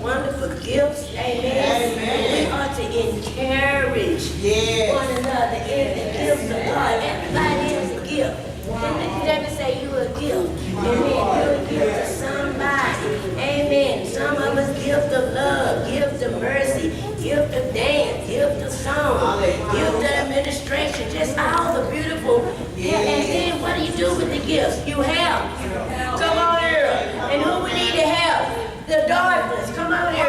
wonderful gifts. Amen. We are to encourage one another in the gifts of God. Everybody is a gift. Let me say you a gift. Amen. You're a gift to somebody. Amen. Some of us gift of love, gift of mercy, gift of dance, gift of song, gift of administration, just all the beautiful. And then what do you do with the gifts? You help. Come on here. And who we need to help? The darkness. Come on here.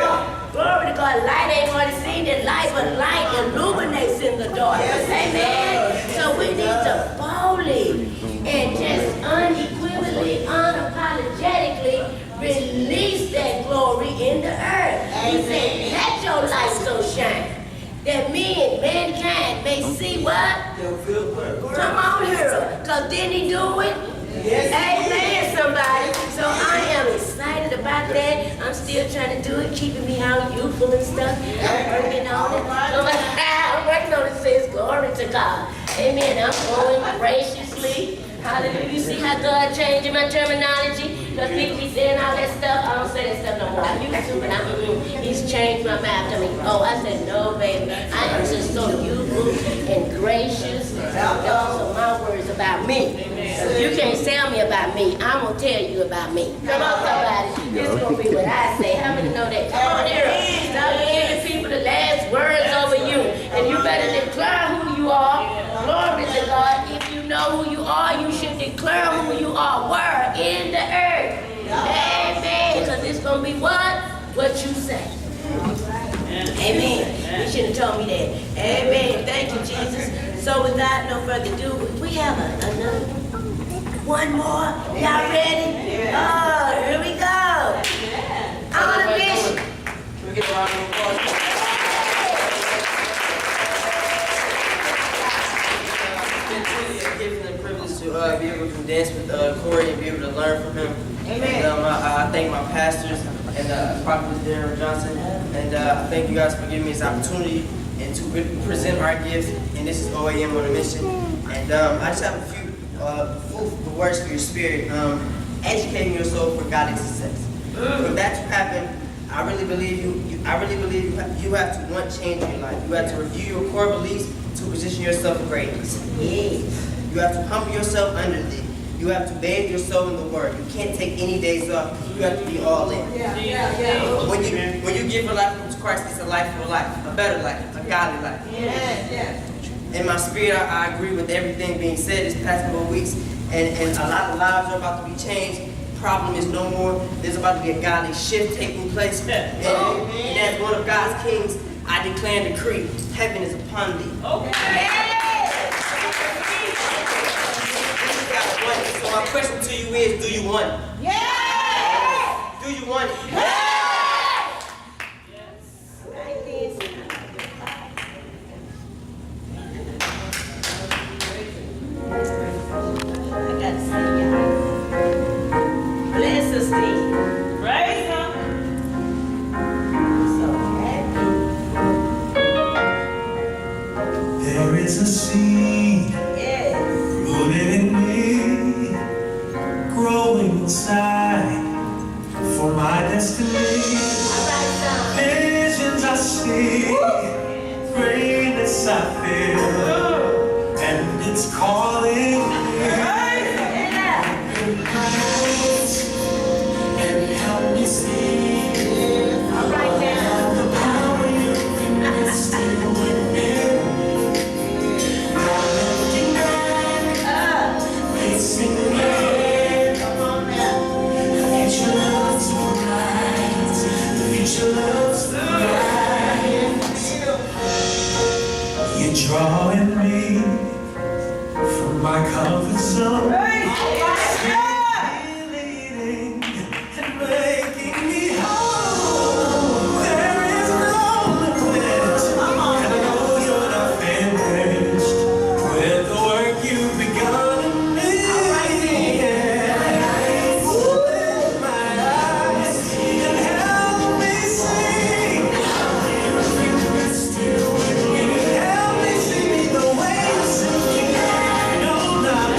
Glory to God. Light ain't hardly seen in light, but light illuminates in the darkness. Amen. So we need to boldly and just unequivocally, unapologetically release that glory in the earth. He said, let your light so shine that mankind may see what? Come on here. Because didn't he do it? Yes. Amen, somebody. So I am excited about that. I'm still trying to do it, keeping me all youthful and stuff. I'm working on it. I'm working on it, says glory to God. Amen. I'm growing graciously. Hallelujah. You see how God changing my terminology? Because people be saying all that stuff. I don't say that stuff no more. I used to, but he's changed my mouth to me. Oh, I said, no, baby. I am just so youthful and gracious. Those are my words about me. So you can't tell me about me. I'm going to tell you about me. Come on, somebody. This is going to be what I say. How many know that? Come on here. Now you give the people the last words over you. And you better declare who you are. Glory to God. If you know who you are, you should declare who you are. Where? In the earth. Amen. Because it's going to be what? What you say. Amen. You should have told me that. Amen. Thank you, Jesus. So without no further ado, we have another one more. Y'all ready? Oh, here we go. On a mission. We get a round of applause. Given the privilege to be able to dance with Corey and be able to learn from him. Amen. And I thank my pastors and Prophetess Aundrea Johnson, and I thank you guys for giving me this opportunity and to present our gifts. And this is OAM on a mission. And I just have a few food words for your spirit. Educating your soul for godly success. For that to happen, I really believe you have to want change in your life. You have to review your core beliefs to position yourself for greatness. Yes. You have to humble yourself under thee. You have to bathe your soul in the Word. You can't take any days off. You have to be all in. When you give your life to Christ, it's a life for life, a better life, a godly life. In my spirit, I agree with everything being said this past couple of weeks, and a lot of lives are about to be changed. Problem is no more. There's about to be a godly shift taking place. And as one of God's kings, I declare and decree, heaven is upon thee. So my question to you is, do you want it? Yes! Do you want it? Yes! I got to say, y'all. Bless us, Steve. Praise Him. I'm so happy. There is a seed rooted in me, growing inside for my destiny. Visions I see, greatness I feel, and it's calling me. And help me see the power you can instill within. Facing the end, the future looks bright. The future looks bright. You're drawing me from my comfort zone. Leading and making me whole. There is no limit, and I know you're not finished with the work you've begun. Still with me, help me see the way you see. No, not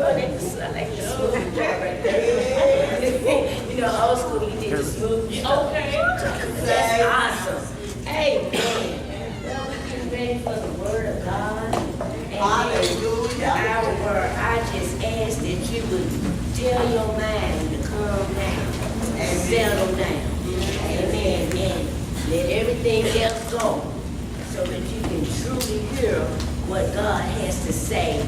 I like the smooth job right there. You know, old school, you did the smooth job. Okay. That's awesome. Hey, well, we're getting ready for the word of God. Hallelujah. Our word, I just ask that you would tell your mind to calm down and settle down. Amen. And let everything else go so that you can truly hear what God has to say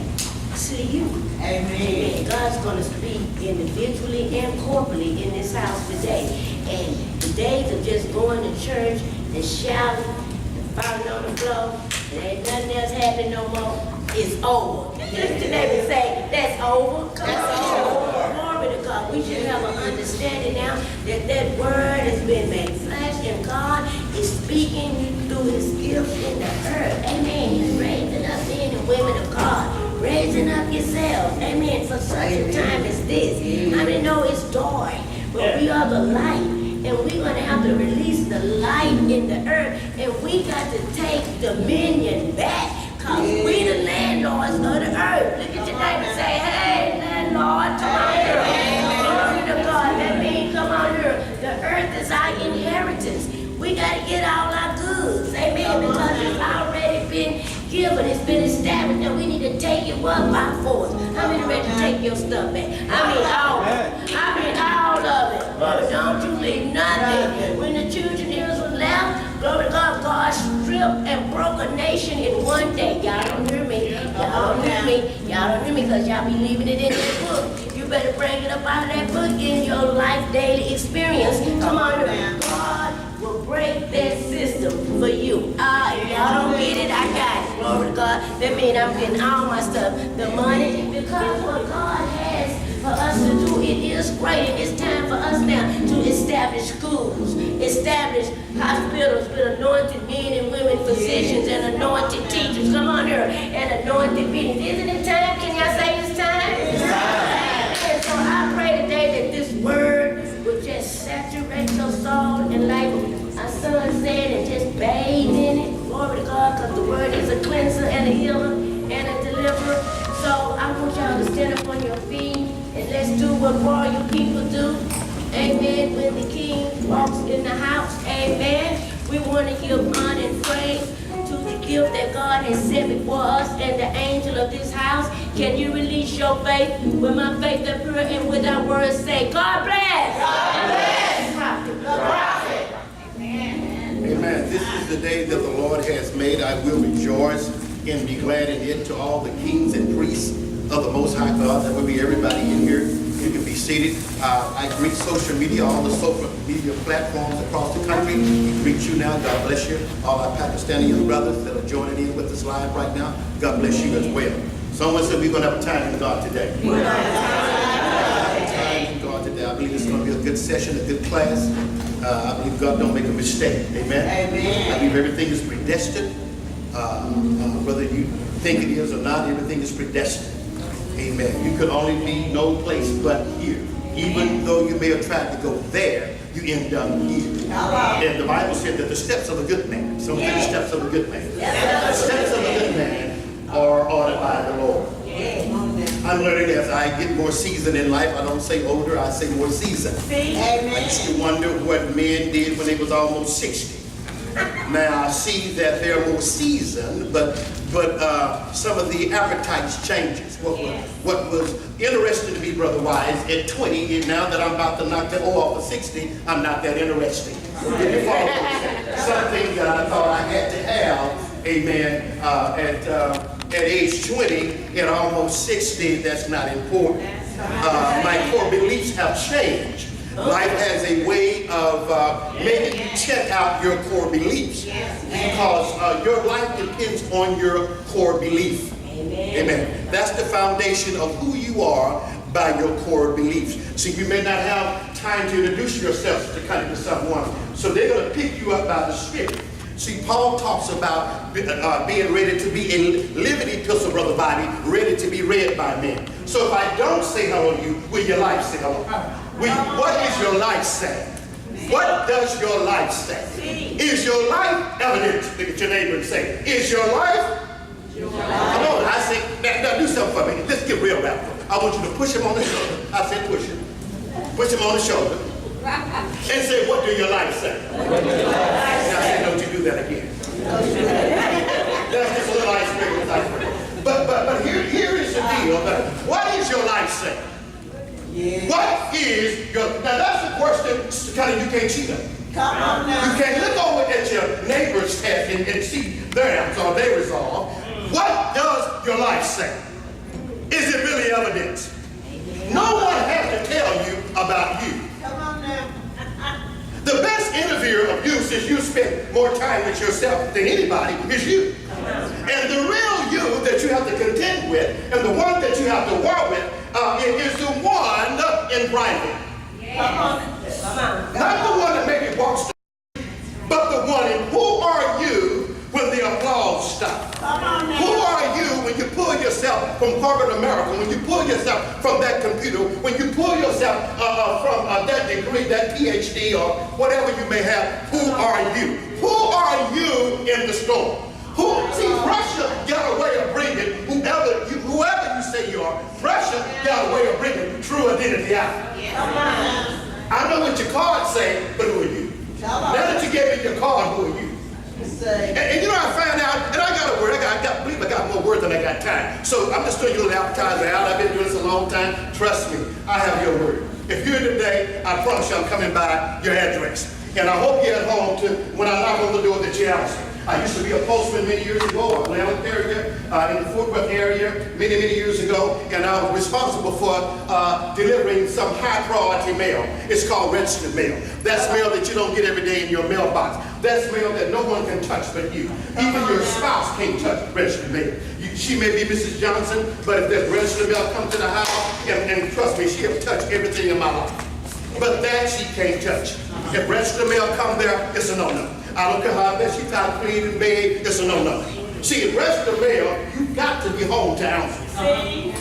to you. Amen. God's going to speak individually and corporately in this house today. And the days of just going to church and shouting and falling on the floor, and ain't nothing else happening no more, is over. Just to neighbor say, that's over. That's over. Glory to God. We should have an understanding now that that word has been made flesh and God is speaking through his gifts in the earth. Amen. He's raising up men and women of God. Raising up yourselves. Amen. For such a time as this. I mean, no, it's dark, but we are the light. And we're going to have to release the light in the earth. And we got to take dominion back. Because we the landlords of the earth. Look at your neighbor and say, hey, landlord, come on here. Glory to God. That means come on here. The earth is our inheritance. We got to get all our goods. Amen. Because it's already been given. It's been established. And we need to take it by force. How many ready to take your stuff back? I mean, all of it. I mean, all of it. But don't you leave nothing. When the children of Israel left, glory to God, God stripped and broke a nation in one day. Y'all don't hear me. Y'all don't hear me. Y'all don't hear me because y'all be leaving it in that book. You better bring it up out of that book in your life daily experience. Come on, God will break that system for you. If y'all don't get it, I got it. Glory to God. That means I'm getting all my stuff. The money, because what God has for us to do, it is great. And it's time for us now to establish schools, establish hospitals with anointed men and women, physicians and anointed teachers. Come on here. And anointed meetings. Isn't it time? Can y'all say it's time? It's time. And so I pray today that this word will just saturate your soul and like our son said, and just bathe in it. Glory to God, because the word is a cleanser and a healer and a deliverer. So I want y'all to stand up on your feet and let's do what royal people do. Amen. When the king walks in the house, amen. We want to give honor and praise to the gift that God has set before us and the angel of this house. Can you release your faith with my faith up here and with our words say, God bless. God bless. Prophet. Prophet. Amen. Amen. This is the day that the Lord has made. I will rejoice and be glad in it. To all the kings and priests of the Most High God, that will be everybody in here. You can be seated. I greet social media, all the social media platforms across the country. We greet you now. God bless you. All our Pakistani brothers that are joining in with us live right now, God bless you as well. Someone said we're going to have a time in God today. We're going to have a time in God today. I believe it's going to be a good session, a good class. I believe God don't make a mistake. Amen. Amen. I believe everything is predestined. Whether you think it is or not, everything is predestined. Amen. You could only be no place but here. Even though you may have tried to go there, you end up here. And the Bible said that the steps of a good man, some of the steps of a good man, the steps of a good man are ordered by the Lord. I'm learning as I get more seasoned in life. I don't say older, I say more seasoned. I used to wonder what men did when they was almost 60. Now I see that they're more seasoned, but some of the appetites changes. What was interesting to me, Brother Wise, at 20, and now that I'm about to knock the O off of 60, I'm not that interesting. Something that I thought I had to have, amen, at age 20 and almost 60, that's not important. My core beliefs have changed. Life has a way of making you check out your core beliefs, because your life depends on your core belief. Amen. That's the foundation of who you are, by your core beliefs. See, you may not have time to introduce yourself to someone, so they're going to pick you up by the Spirit. See, Paul talks about being ready to be a living epistle, Brother Bobby, ready to be read by men. So if I don't say hello to you, will your life say hello? What is your life say? What does your life say? Is your life evident? Look at your neighbor and say, is your life? Come on, I say, now do something for me. Listen get real radical. I want you to push him on the shoulder. I said push him. Push him on the shoulder. And say, what do your life say? Now I said, don't you do that again. That's just a little icebreaker. But here is the deal. What is your life say? What is your, now that's the question kind of you can't cheat on. Come on now. You can't look over at your neighbor's test and see their answer or their resolve. What does your life say? Is it really evidence? No one has to tell you about you. Come on now. The best interviewer of you, since you spend more time with yourself than anybody, is you. And the real you that you have to contend with, and the one that you have to war with, is the one in private. Come on. Come on. Not the one that maybe walks the street, but the one in who are you when the applause stops? Come on now. Who are you when you pull yourself from corporate America, when you pull yourself from that computer, when you pull yourself from that degree, that PhD, or whatever you may have? Who are you? Who are you in the storm? See, pressure got a way of bringing whoever you say you are. Pressure got a way of bringing true identity out. Come on. I know what your cards say, but who are you? Now that you gave me your card, who are you? And you know, I found out, and I got a word. I believe I got more words than I got time. So I'm just throwing you a little appetizer out. I've been doing this a long time. Trust me, I have your word. If you're here today, I promise you I'm coming by your address. And I hope you're at home to, when I knock on the door, that you answer. I used to be a postman many years ago, Atlanta area, in the Fort Worth area, many years ago, and I was responsible for delivering some high priority mail. It's called registered mail. That's mail that you don't get every day in your mailbox. That's mail that no one can touch but you. Even your spouse can't touch registered mail. She may be Mrs. Johnson, but if that registered mail comes to the house, and trust me, she'll touch everything in my life. But that she can't touch. If registered mail comes there, it's a no-no. I don't care how best she tries to clean and beg, it's a no-no. See, if registered mail, you've got to be home to answer.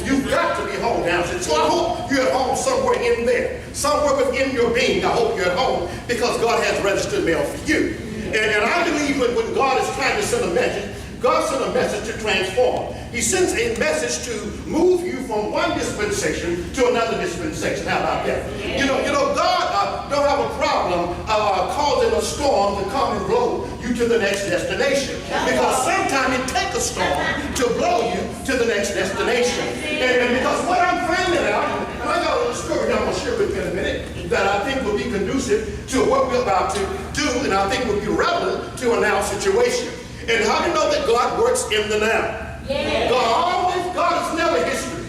You've got to be home to answer. So I hope you're at home somewhere in there. Somewhere within your being, I hope you're at home, because God has registered mail for you. And I believe when God is trying to send a message, God sent a message to transform. He sends a message to move you from one dispensation to another dispensation. How about that? You know, God don't have a problem causing a storm to come and blow you to the next destination. Because sometimes it takes a storm to blow you to the next destination. And because what I'm finding out, and I got a little story I'm going to share with you in a minute, that I think will be conducive to what we're about to do, and I think will be relevant to a now situation. And how do you know that God works in the now? Yeah. God is never history.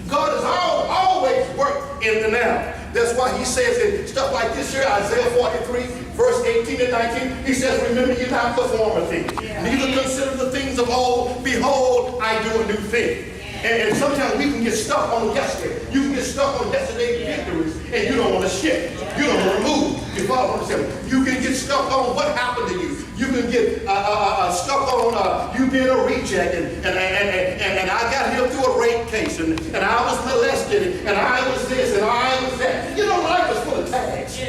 God has always worked in the now. That's why he says in stuff like this here, Isaiah 43, verse 18 and 19, he says, remember ye not the former things, neither consider the things of old. Behold, I do a new thing. And sometimes we can get stuck on yesterday. You can get stuck on yesterday's victories, and you don't want to shift. You don't want to move. You follow what I'm saying? You can get stuck on what happened to you. You can get stuck on you being a reject, and I got here through a rape case, and I was molested, and I was this, and I was that. You know, life is full of tags.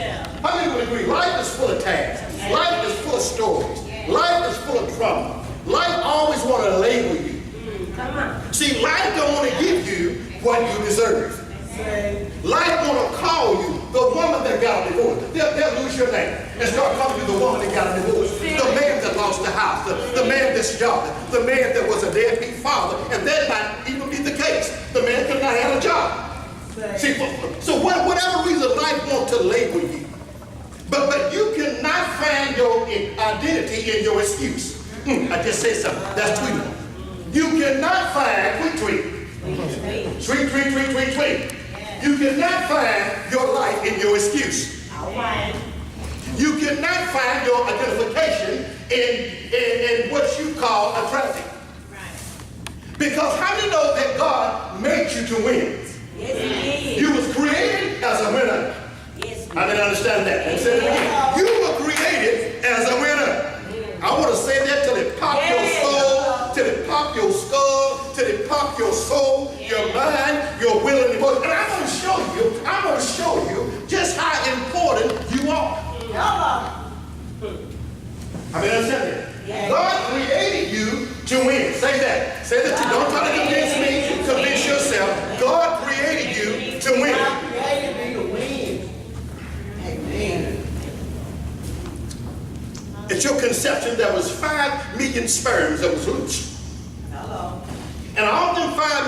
How many would agree? Life is full of tags. Life is full of stories. Life is full of trouble. Life always want to label you. See, life don't want to give you what you deserve. Life want to call you the woman that got a divorce. They'll lose your name and start calling you the woman that got a divorce. The man that lost the house. The man that's job. The man that was a deadbeat father. And that might even be the case. The man could not have a job. See, so whatever reason life wants to label you. But you cannot find your identity in your excuse. I just said something. That's tweetable. You cannot find, tweet. You cannot find your life in your excuse. You cannot find your identification in what you call attractive. Because how do you know that God made you to win? You was created as a winner. I didn't understand that. And said it again. You were created as a winner. I want to say that till it pop your soul, till it pop your skull, till it pop your soul, your mind, your will and emotion. And I'm going to show you just how important you are. I mean, understand that? God created you to win. Say that. Say that you don't try to convince me, convince yourself. million sperms that was loose. Hello. And all them 5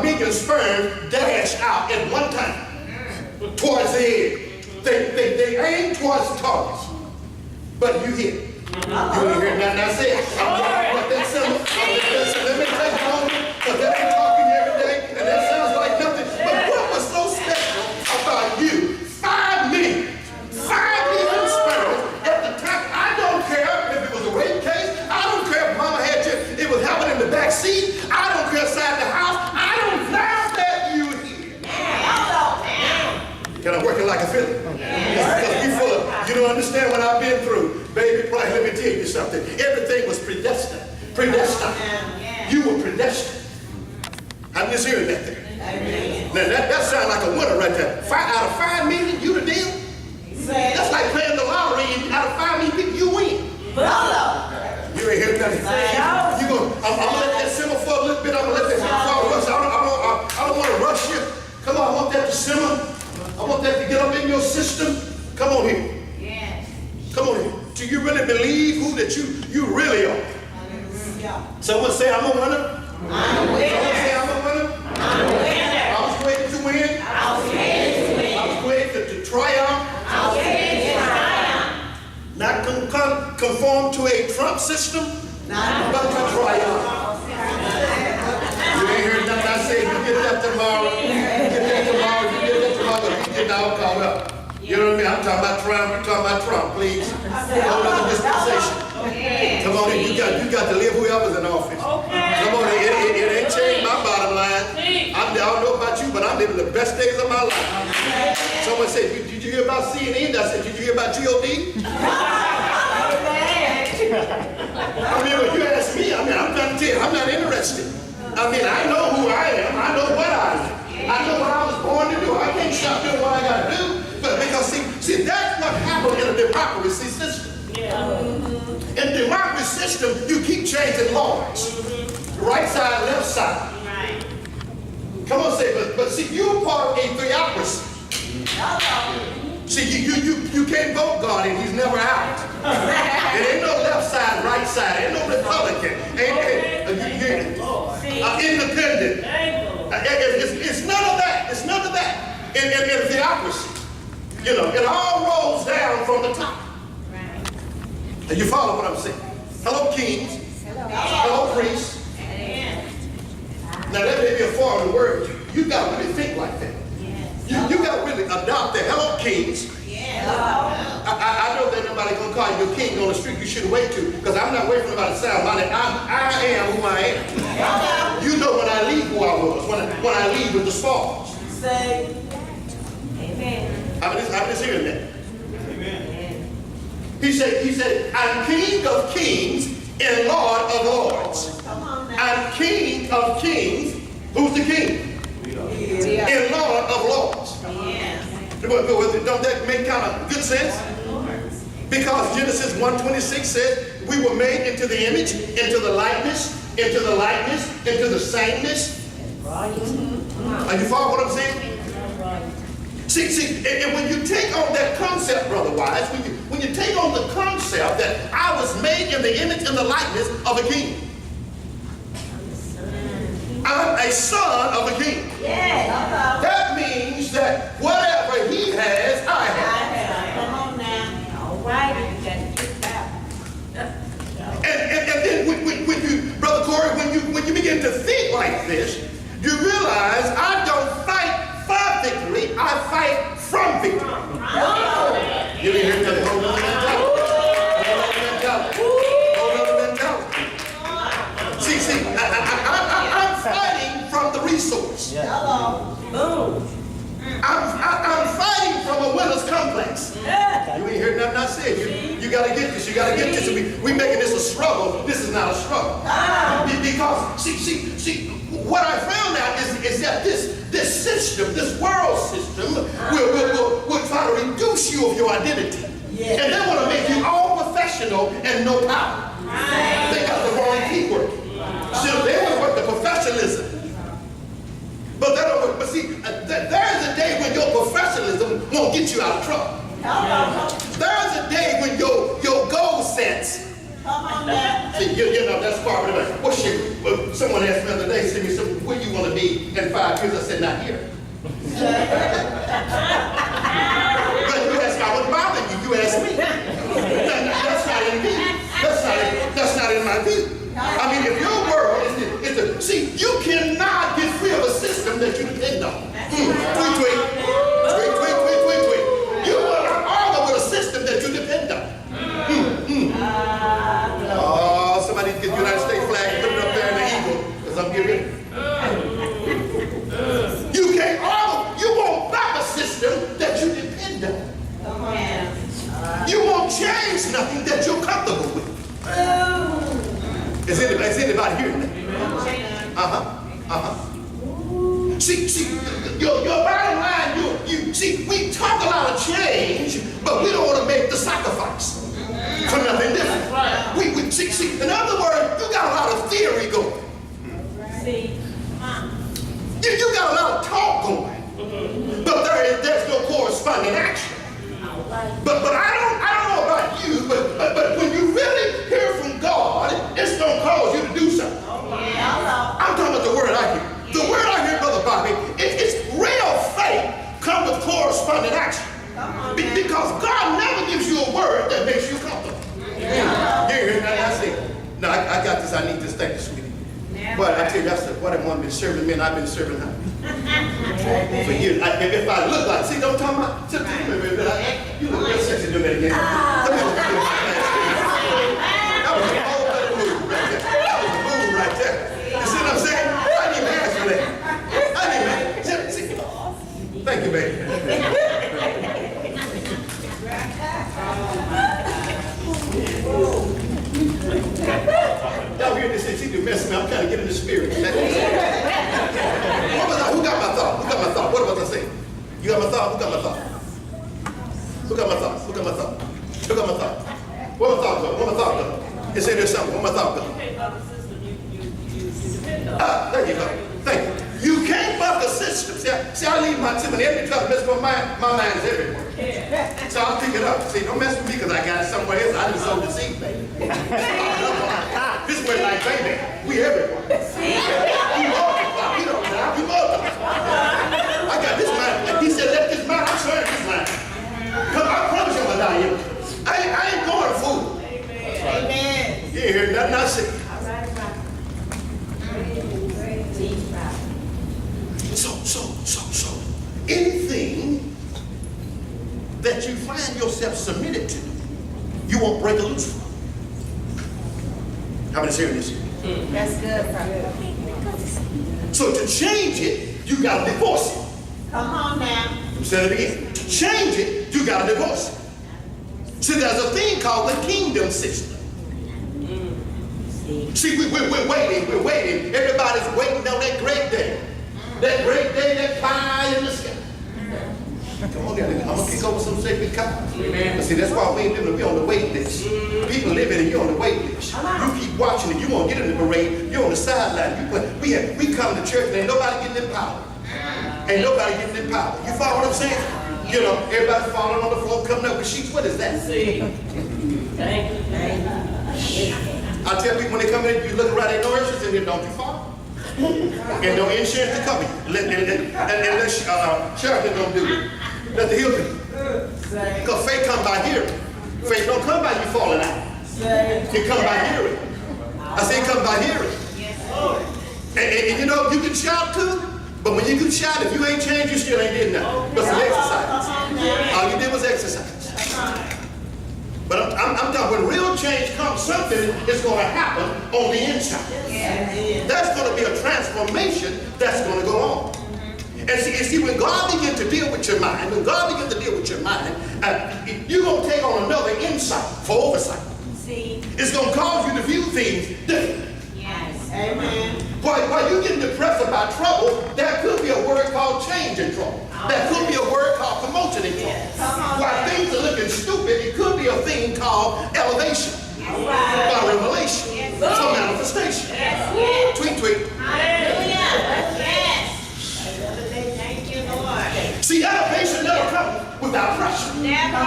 million sperm dash out at one time towards the end. They aim towards the target, but you hit. You ain't hear nothing I said. But that symbol, let me take a moment, because they've been talking every day, and that sounds like nothing. But what was so special about you? 5 million sperm at the time. I don't care if it was a rape case. I don't care if mama had you, it was happening in the back seat. I don't care inside the house. I don't now that you here. Can I work it like a Philly? Because we full of, you don't understand what I've been through. Baby, probably let me tell you something. Everything was predestined. You were predestined. I'm just hearing that there. Now that sounds like a winner right there. Out of 5 million, you the deal? That's like playing the lottery, and out of 5 million people, you win. You ain't hearing nothing. I'm gonna let that simmer for a little bit. I'm gonna let that rush. I don't want to rush you. Come on, I want that to simmer. I want that to get up in your system. Come on here. Come on here. Do you really believe who that you really are? Someone say I'm a winner. I'm a winner. Someone say I'm a winner. I'm a winner. I was created to win. I was created I was created to triumph. I was created to triumph. Not conform to a Trump system, but to triumph. You ain't heard nothing I say. You get that tomorrow. You get that tomorrow. You get all caught up. You know what I mean? I'm talking about Trump. You're talking about Trump, please. Hold on to dispensation. Come on in. You got to live whoever's in office. Come on in. It ain't changed my bottom line. I don't know about you, but I'm living the best days of my life. Someone said, did you hear about CNN? I said, did you hear about GOD? I mean, when you ask me, I'm trying to tell you, I'm not interested. I know who I am. I know what I am. I know what I was born to do. I can't stop doing what I got to do. But because, see, that's what happened in a democracy system. In a democracy system, you keep changing laws. Right side, left side. Come on, say, but see, you're part of a theocracy. See, you can't vote God and he's never out. There ain't no left side, right side. Ain't no Republican. Independent. It's none of that. It's none of that in theocracy. You know, it all rolls down from the top. And you follow what I'm saying? Hello, kings. Hello, priests. Now, that may be a foreign word. You got to really think like that. You got to really adopt that. Hello, kings. I know that nobody going to call you a king on the street. You shouldn't wait to, because I'm not waiting for nobody to sound my name. I am who I am. You know when I leave who I was, when I leave with the spoils. Say, amen. I'm just hearing that. Amen. He said, I'm King of kings and Lord of lords. Come on now. I'm King of kings. Who's the king? And Lord of lords. Don't that make kind of good sense? Because Genesis 1:26 says we were made into the image, into the likeness, into the sameness. Are you following what I'm saying? See, and when you take on that concept, Brother Wise, when you take on the concept that I was made in the image and the likeness of a king. I'm a son of a king. That means that whatever he has, I have. Come on now. All right, you got to get that. And then when you, Brother Corey, when you begin to think like this, you realize I don't fight for victory, I fight from victory. You didn't hear that? Hold on to mentality. See, I'm fighting from the resource. I'm fighting from a winner's complex. You ain't heard nothing I said. You got to get this. You got to get this. We making this a struggle. This is not a struggle. Because see, what I found out is that this system, this world system, will try to reduce you of your identity. And they want to make you all professional and no power. They got the wrong keyword. See, they want to work the professionalism. But see, there's a day when your professionalism won't get you out of trouble. There's a day when your goal sets that's part of it. Well, shit, well, someone asked me the other day, said me, where you want to be in 5 years? I said, not here. But you asked, I would bother you. You asked me. That's not in me. That's not in my view. I mean, if your world is the, see, you cannot get free of a system that you depend on. Tweet. You will not argue with a system that you depend on. Oh, somebody get the United States flag and put it up there in the eagle, because I'm getting ready. You can't argue. You won't back a system that you depend on. You won't change nothing that you're comfortable with. Is anybody hearing that? See, your bottom line, you see, we talk a lot of change, but we don't want to make the sacrifice for nothing different. We see, in other words, you got a lot of theory going. You got a lot of talk going, but there's no corresponding action. But I don't know about you, but when you really hear from God, it's gonna cause you to do something. I'm talking about the word I hear. The word I hear, Brother Bobby, it's real faith comes with corresponding action. Because God never gives you a word that makes you comfortable. I say, no, I got this. I need this. Thank you, sweetie. But I tell you, that's what I want to be serving men. I've been serving her for years. If I look like, see, don't talk about. You look real sexy doing that again. That was a whole other move right there. That was a move right there. You see what I'm saying? I didn't even ask for that. I didn't even see. Thank you, baby. Y'all hear this? She can mess me. I'm trying to get in the spirit. Who got my thought? Who got my thought? What was I saying? You got my thought? Who got my thought? Who got my thought? Who got my thought? Who got my thought? Where my thought go? Where my thought go? You say there's something. Where my thought go? There you go. Thank you. You can't buck a system. See, I leave my tip and every time I mess with my mind is everywhere. So I'll pick it up. See, don't mess with me because I got it somewhere else. I just sold the seed, baby. This way like baby. We everywhere. We multiply. We don't die. We multiply. I got this mind. Like he said, let this mind. I'm sure this mind. Because I promise you I'm going to die here. I ain't going to fool. Amen. You ain't heard nothing I said. So, anything that you find yourself submitted to, you won't break a loose from. How many is hearing this? That's good, Prophet. So to change it, you got to divorce it. Come on now. I'm saying it again. To change it, you got to divorce it. See, there's a thing called the kingdom system. See, we're waiting. Everybody's waiting on that great day. That great day, that pie in the sky. Come on, I'm going to kick over some sacred cows. But see, that's why we ain't living. We're on the wait list. People living and you're on the wait list. You keep watching it. You won't get in the parade. You're on the sideline. We come to church and ain't nobody getting in power. Ain't nobody getting in power. You follow what I'm saying? You know, everybody's falling on the floor, coming up with sheets. What is that? I tell people when they come in, you look around, ain't no insurance in here, don't you fall? And no insurance to cover you. Let Sheraton don't do it. Let the Hilton. Because faith come by hearing. Faith don't come by you falling out. It come by hearing. I say it come by hearing. And you know, you can shout too, but when you can shout, if you ain't changed, you still ain't did nothing. But some exercise. All you did was exercise. But I'm talking when real change comes, something is going to happen on the inside. That's going to be a transformation that's going to go on. And see, when God begins to deal with your mind, you're going to take on another insight for oversight. It's going to cause you to view things differently. Yes. Amen. While you're getting depressed about trouble, there could be a word called change in trouble. There could be a word called promotion in trouble. While things are looking stupid, it could be a thing called elevation. By revelation. For manifestation. Tweet. Hallelujah. Yes. Thank you, Lord. See, elevation never comes without pressure. Never.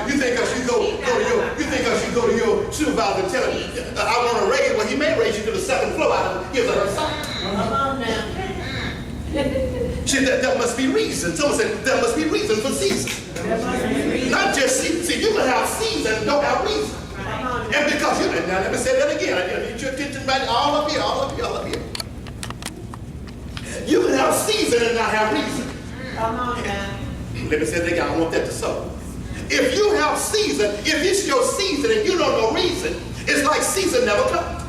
You think us you go to your supervisor supervisor tell him, I want to raise, well, he may raise you to the second floor out of his or her sight. Come on now. See, there must be reason. Someone said, there must be reason for season. Not just season. See, you can have season and don't have reason. And because you, now let me say that again. I need your attention right all up here, all up here, all up here. You can have season and not have reason. Come on now. Let me say that again. I want that to sow. If you have season, if it's your season and you don't know reason, it's like season never comes.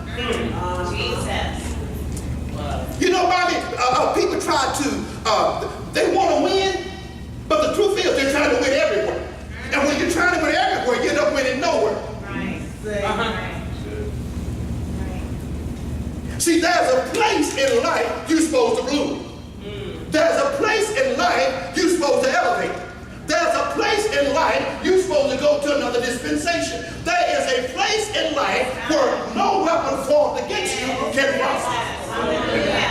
Jesus. You know, Bobby, people try to, they want to win, but the truth is they're trying to win everywhere. And when you're trying to win everywhere, you end up winning nowhere. Right. See, there's a place in life you're supposed to bloom. There's a place in life you're supposed to elevate. There's a place in life you're supposed to go to another dispensation. There is a place in life where no weapon formed against you can prosper.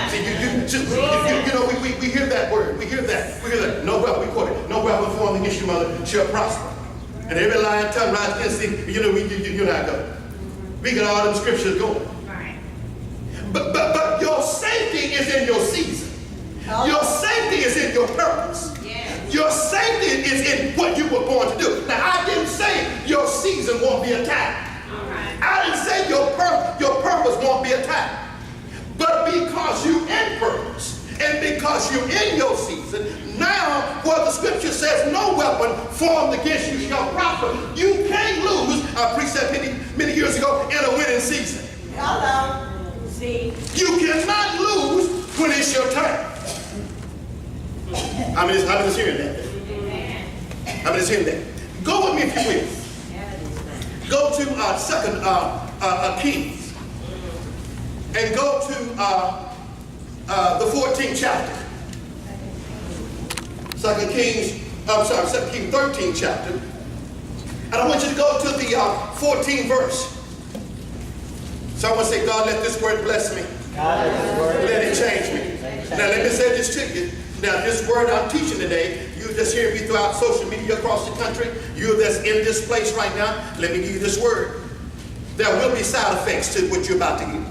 See, you know, we hear that word. We hear that. No weapon, we quote it. No weapon formed against you, mother, shall prosper. And every lying tongue rises against thee. You know, you're not going. We got all them scriptures going. Right. But your safety is in your season. Your safety is in your purpose. Your safety is in what you were born to do. Now, I didn't say your season won't be attacked. I didn't say your purpose won't be attacked. But because you're in purpose and because you're in your season, now where the scripture says no weapon formed against you shall prosper, you can't lose. I preached that many years ago in a winning season. Hello. See. You cannot lose when it's your turn. I'm just hearing that. I'm just hearing that. Go with me if you will. Go to 2 Kings. And go to the 14th chapter. 2 Kings 13th chapter. And I want you to go to the 14th verse. Someone say, God, let this word bless me. Let it change me. Now let me say this to you. Now this word I'm teaching today, you just hear me throughout social media across the country. You that's in this place right now, let me give you this word. There will be side effects to what you're about to get.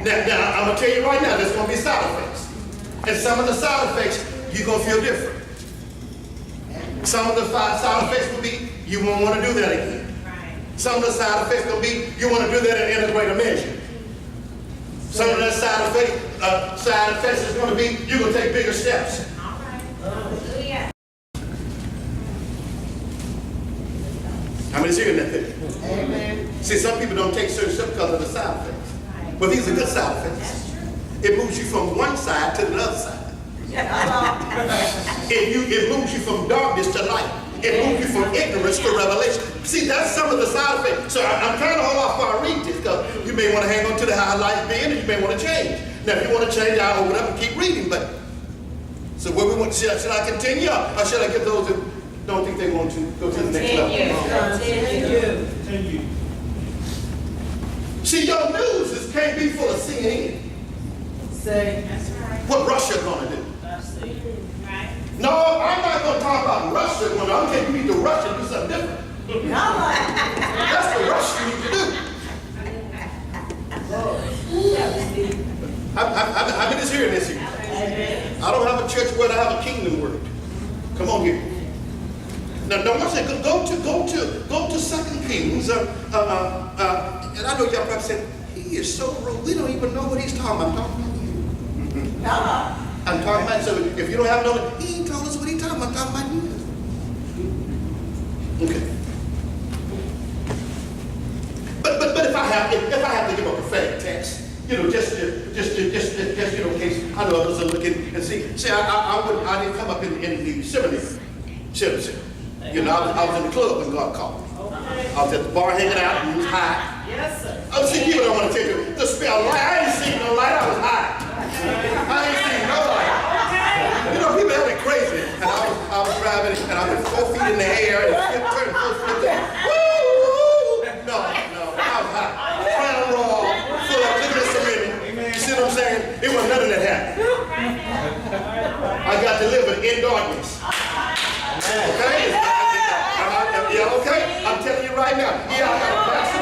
Now, I'm going to tell you right now, there's going to be side effects. And some of the side effects, you're going to feel different. Some of the side effects will be, you won't want to do that again. Some of the side effects will be, you want to do that in a greater measure. Some of the side effects is going to be, you're going to take bigger steps. How many's hearing that thing? Amen. See, some people don't take certain steps because of the side effects. But these are good side effects. It moves you from one side to the other side. It moves you from darkness to light. It moves you from ignorance to revelation. See, that's some of the side effects. So I'm trying to hold off while I read this because you may want to hang on to the high life being and you may want to change. Now, if you want to change, I'll open up and keep reading. But so what we want, should I continue or should I get those who don't think they want to go to the next level? Continue. See, your news can't be full of CNN. Say. That's right. What Russia gonna do? That's it. Right. No, I'm not gonna talk about Russia. When I'm telling you to Russia do something different. That's what Russia need to do. I've been just hearing this here. I don't have a church word. I have a kingdom word. Come on here. Now, once I go to 2 Kings, and I know y'all probably said, he is so rude. We don't even know what he's talking about. I'm talking about you. I'm talking about, so if you don't have no, he ain't told us what he's talking about. I'm talking about you. Okay. But if I have to give a prophetic text, you know, just you know, in case I know others are looking and see. See, I didn't come up in the seminary. You know, I was in the club when God called me. I was at the bar hanging out and it was high. Yes, sir. I see people don't want to tell you the spell light. I ain't seen no light. I was high. I ain't seen no light. You know, people have me crazy. And I was driving and I went 4 feet in the air and turned 4 feet there. Woo! No, I was high. Trying to roll, full of goodness and women. You see what I'm saying? It was none of that happened. I got delivered in darkness. Okay? Yeah, okay? I'm telling you right now. Yeah, I got a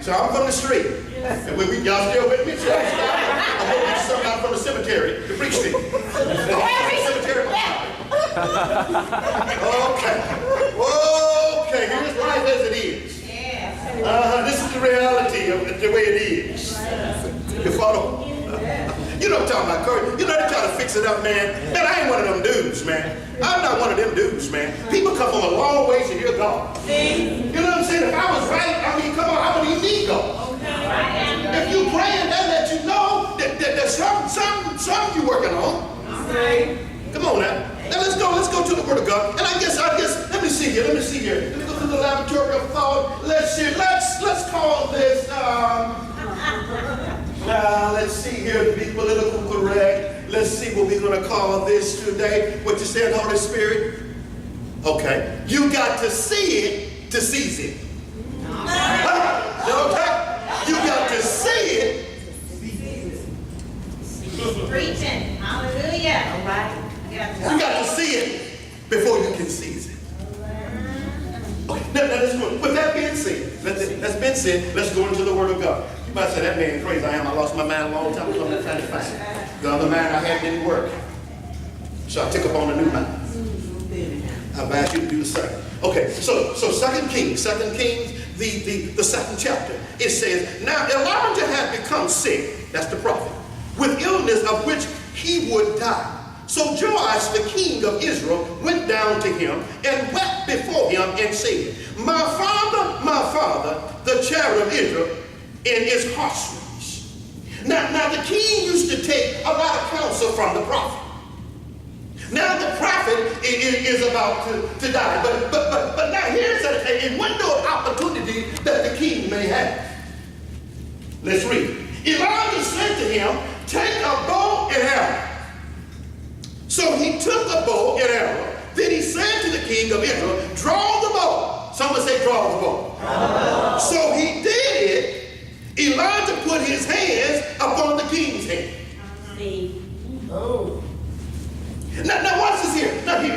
So I'm from the street. And y'all still with me? I'm going to get somebody from the cemetery to preach to you. Cemetery. Okay, here's life as it is. This is the reality of the way it is. You follow? You know what I'm talking about, Kurt. You know they try to fix it up, man. Man, I ain't one of them dudes, man. I'm not one of them dudes, man. People come from a long ways to hear God. You know what I'm saying? If I was right, I mean, come on, how would he need God? If you praying, that let you know that there's something you working on. Come on now. Now let's go to the Word of God. And I guess, let me see here. Let me go to the laboratory of thought. Let's call this, let's see here to be political correct. Let's see what we're going to call this today. What you said, Holy Spirit? Okay. You got to see it to seize it. Okay? You got to see it. Preaching. Hallelujah. All right. You got to see it before you can seize it. Okay. Now let's go. With that being said, let's go into the Word of God. You might say, that man crazy. I lost my mind a long time ago. I'm trying to find it. The other mind I had didn't work. So I took up on a new mind. I invite you to do the same. Okay, so 2 Kings, the second chapter, it says, now Elijah had become sick, that's the prophet, with illness of which he would die. So Joash, the king of Israel, went down to him and wept before him and said, my father, the chariot of Israel, in his harshness. Now the king used to take a lot of counsel from the prophet. Now the prophet is about to die. But now here's a window of opportunity that the king may have. Let's read. Elijah said to him, take a bow and arrow. So he took a bow and arrow. Then he said to the king of Israel, draw the bow. Someone say, draw the bow. So he did it. Elijah put his hands upon the king's hand. Now watch this here. Now here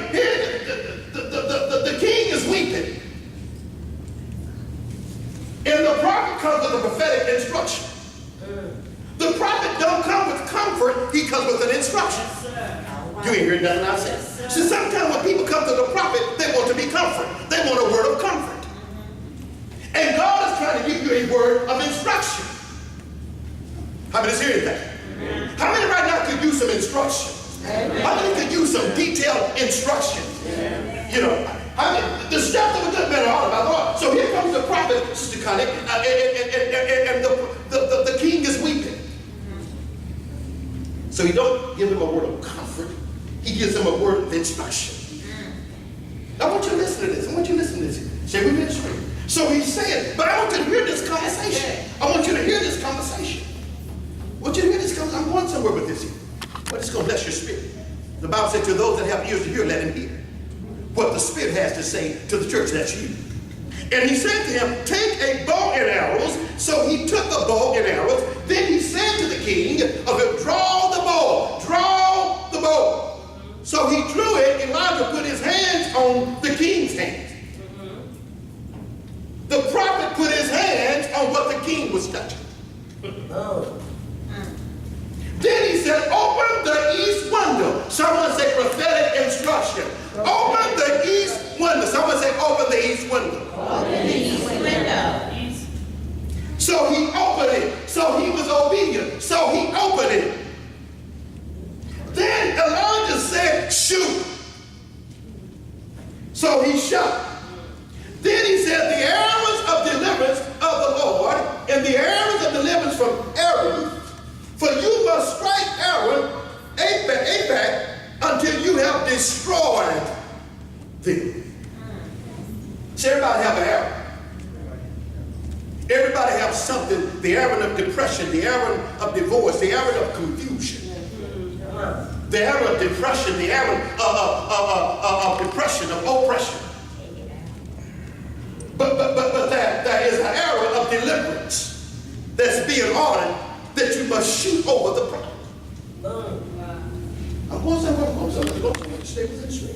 the king is weeping. And the prophet comes with a prophetic instruction. The prophet don't come with comfort, he comes with an instruction. You ain't heard nothing I said. So sometimes when people come to the prophet, they want to be comforted. They want a word of comfort. And God is trying to give you a word of instruction. How many is hearing that? How many right now could use some instruction? How many could use some detailed instructions? You know, the steps of a good man are all about the Lord. So here comes the prophet, Sister Connie, and the king is weeping. So he don't give him a word of comfort. He gives him a word of instruction. I want you to listen to this. I want you to listen to this. Shall we ministry? So he's saying, but I want you to hear this conversation. I want you to hear this conversation. I want you to hear this conversation. I'm going somewhere with this here. But it's going to bless your spirit. The Bible said to those that have ears to hear, let him hear what the Spirit has to say to the church. That's you. And he said to him, take a bow and arrows. So he took a bow and arrows. Then he said to the king of it, draw the bow. Draw the bow. So he drew it. Elijah put his hands on the king's hands. The prophet put his hands on what the king was touching. Then he said, open the east window. Someone say prophetic instruction. Open the east window. Someone say open the east window. Open the east window. So he opened it. So he was obedient. So he opened it. Then Elijah said, shoot. So he shot. Then he said, the arrows of deliverance of the Lord and the arrows of deliverance from Aaron, for you must strike Aaron Playback until you have destroyed them. So everybody have an arrow. Everybody have something, the arrow of depression, the arrow of divorce, the arrow of confusion, the arrow of depression, the arrow of depression, of oppression. But there is an arrow of deliverance that's being ordered that you must shoot over the problem. I'm going somewhere. Stay within the street.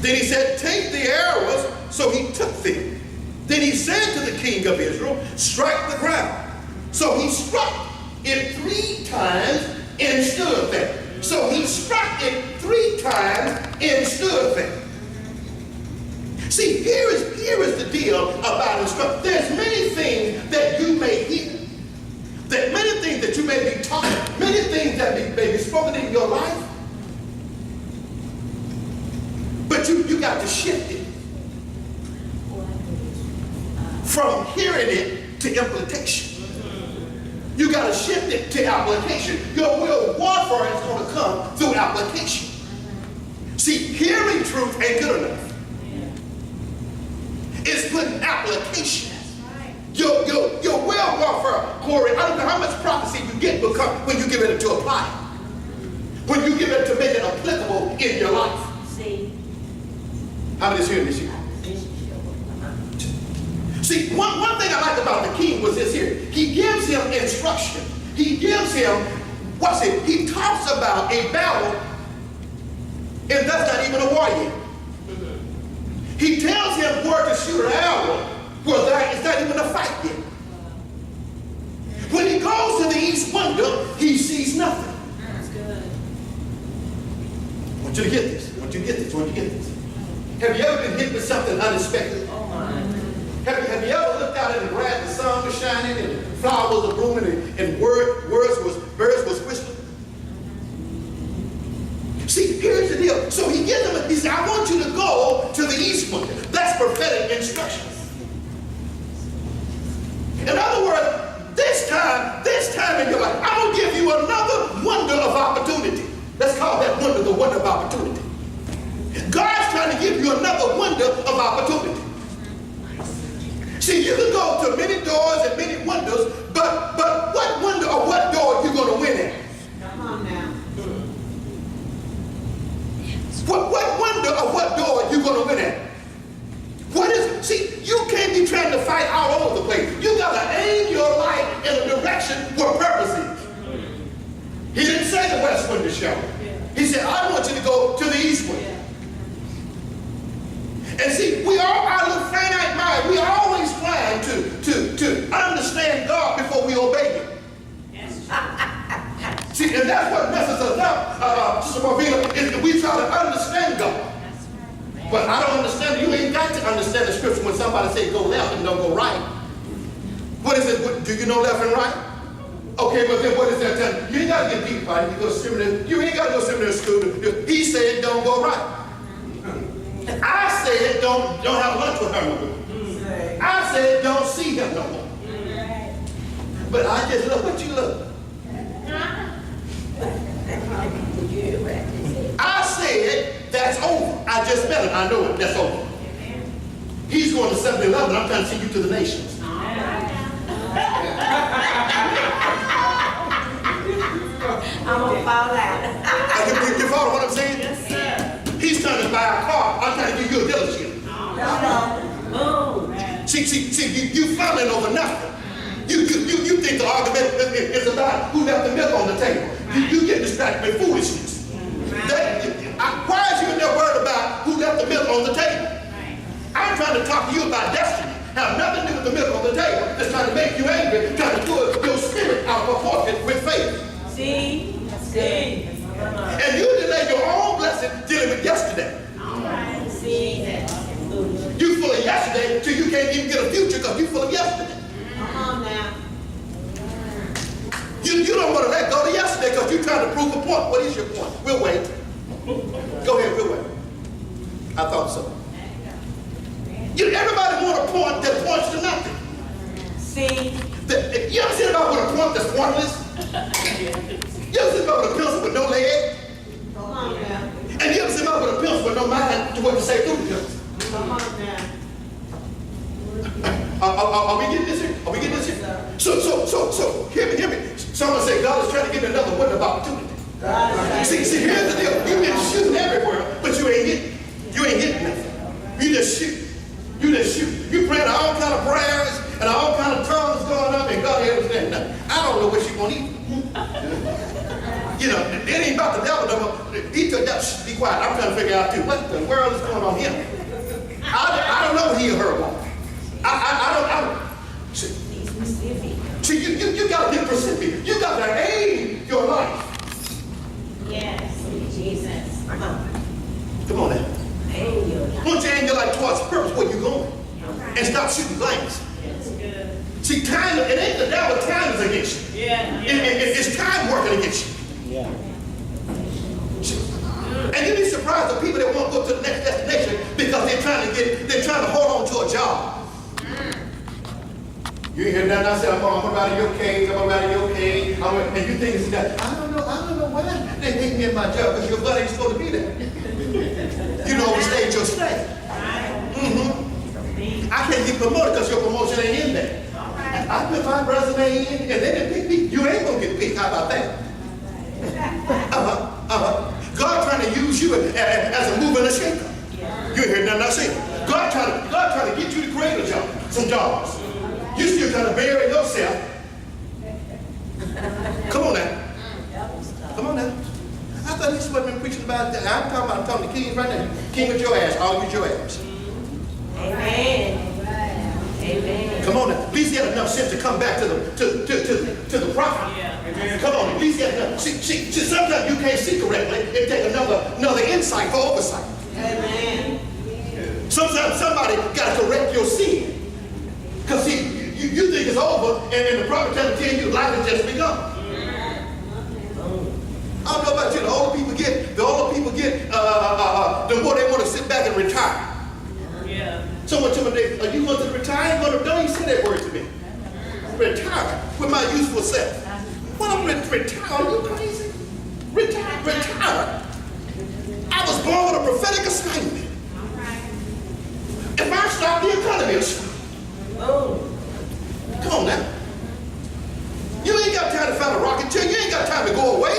Then he said, take the arrows. So he took them. Then he said to the king of Israel, strike the ground. So he struck it 3 times and stood there. So he struck it 3 times and stood there. See, here is the deal about instruction. There's many things that you may hear, that many things that you may be taught, many things that may be spoken in your life, but you got to shift it from hearing it to implementation. You got to shift it to application. Your real warfare is going to come through application. See, hearing truth ain't good enough. It's putting application. Your real warfare, Corey, I don't know how much prophecy you get when you give it to apply it. When you give it to make it applicable in your life. See. How many is hearing this year? See, one thing I like about the king was this here. He gives him instruction. He gives him, what's it? He talks about a battle, and that's not even a war yet. He tells him where to shoot an arrow, where there is not even a fight yet. When he goes to the east window, he sees nothing. That's good. I want you to get this. I want you to get this. I want you to get this. Have you ever been hit with something unexpected? Oh my. Have you ever looked out in the grass, the sun was shining, and flowers were blooming, and birds was whistling? See, here's the deal. So he gives them, he said, I want you to go to the east window. That's prophetic instructions. In other words, this time in your life, I'm going to give you another window of opportunity. Let's call that window the window of opportunity. God's trying to give you another window of opportunity. See, you can go to many doors and many windows, but what window or what door are you going to win at? Come on now. What window or what door are you going to win at? What is it? See, you can't be trying to fight all over the place. You got to aim your life in a direction where purpose is. He didn't say the west window show. He said, I want you to go to the east window. And see, we all our little finite mind. We are always trying to understand God before we obey Him. See, and that's what messes us up, Sister Marvina, is that we try to understand God. But I don't understand. You ain't got to understand the scripture when somebody says go left and don't go right. What is it? Do you know left and right? Okay, but then what is that telling you? You ain't got to get deep about it. You ain't got to go seminary school. He said don't go right. I said don't have lunch with her no more. I said don't see him no more. But I just look what you look. I said that's over. I just met him. I know it. That's over. He's going to 7-Eleven. I'm trying to see you to the nations. I'm gonna fall out. You follow what I'm saying? Yes, sir. He's trying to buy a car. I'm trying to give you a dealership. No. See, you fumbling over nothing. You think the argument is about who left the milk on the table. You get distracted with foolishness. Why is you in there worried about who left the milk on the table? I'm trying to talk to you about destiny. Have nothing to do with the milk on the table. It's trying to make you angry, trying to put your spirit out of proportion with faith. See? And you delay your own blessing dealing with yesterday. See? You full of yesterday till you can't even get a future because you full of yesterday. Come on now. You don't want to let go of yesterday because you're trying to prove a point. What is your point? We'll wait. Go ahead, we'll wait. I thought so. Everybody want a point that points to nothing. See? You ever seen about with a point that's pointless? You ever seen about with a pencil with no leg? Come on now. And you ever seen about with a pencil with no mind to what to say through the pencil? Come on now. Are we getting this here? Are we getting this here? So, hear me. Someone say God is trying to give me another window of opportunity. See, here's the deal. You've been shooting everywhere, but you ain't hitting nothing. You just shoot. You praying all kind of prayers and all kind of tongues going up, and God ain't understanding nothing. I don't know what you're going to eat. You know, it ain't about the devil no more. He took that, be quiet. I'm trying to figure out too, what the world is going on here? I don't know what he or her want. I don't. See, you got to be specific. You got to aim your life. Yes, Jesus. Come on. Come on now. Aim your life. Once you aim your life towards purpose, where you going? And stop shooting blanks. That's good. See, time, it ain't the devil, time is against you. Yeah. It's time working against you. Yeah. And you'd be surprised the people that won't go to the next destination because they're trying to hold on to a job. You hear that? I said, I'm gonna out of your cage, I'm out of your cage. And you think it's that. I don't know why they hate me in my job because your butt ain't supposed to be there. You know, overstayed your stay. I can't get promoted because your promotion ain't in there. I put my resume in and they didn't pick me. You ain't gonna get picked. How about that? God trying to use you as a mover and a shaker. You hear nothing I say? God trying to get you to create a job, some jobs. You still trying to bury yourself. Come on now. Come on now. I thought this was been preaching about that. I'm talking to kings right now. King with your ass, all with your ass. Amen. Amen. Come on now. At least he had enough sense to come back to the prophet. Yeah. Come on, at least he had enough. See, sometimes you can't see correctly. It takes another insight for oversight. Amen. Sometimes somebody got to correct your sin. Because see, you think it's over, and the prophet trying to tell you life has just begun. I don't know about you. The older people get, the more they want to sit back and retire. Yeah. Someone told me, are you going to retire? Don't even say that word to me. Retire with my useful self. What I'm retire? Are you crazy? Retire. I was born with a prophetic assignment. If I stop, the economy will stop. Come on now. You ain't got time to find a rocket chair. You ain't got time to go away.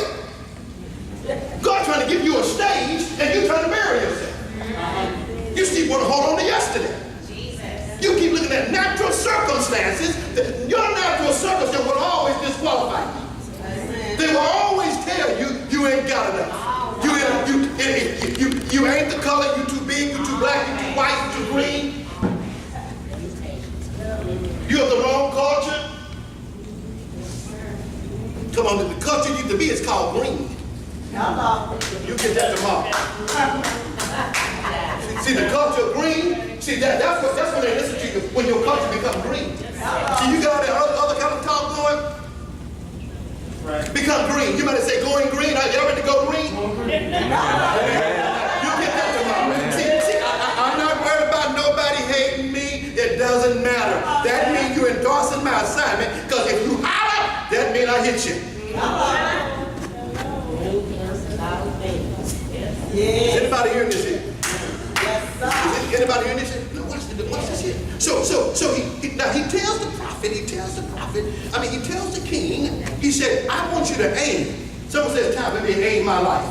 God trying to give you a stage, and you trying to bury yourself. You still want to hold on to yesterday. You keep looking at natural circumstances. Your natural circumstances will always disqualify you. They will always tell you you ain't got enough. You ain't the color. You too big. You too black. You too white. You too green. You have the wrong culture. Come on, the culture you to be is called green. You get that tomorrow. See the culture of green. See that's when they listen to you when your culture becomes green. See you got that other kind of talk going. Right. Become green. You might say going green. Are you ready to go green? You get that tomorrow. See, I'm not worried about nobody hating me. It doesn't matter. That means you endorsing my assignment. Because if you holler, that means I hit you. Is anybody hearing this here? Yes, sir. Is anybody hearing this here? No, watch this here. So he tells the prophet, he tells the king, he said, I want you to aim. Someone says, time, let me aim my life.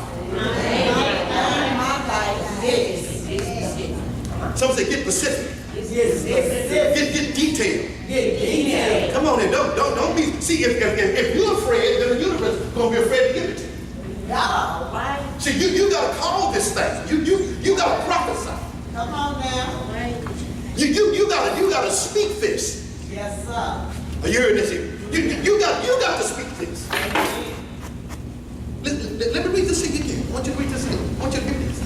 Someone said, get specific. Get detailed. Come on in, don't be, see, if you're afraid, then the universe is going to be afraid to give it to you. See, you got to call this thing. You got to prophesy. Come on now. You got to speak this. Yes, sir. Are you hearing this here? You got to speak this. Let me read this again. I want you to read this again. I want you to hear this.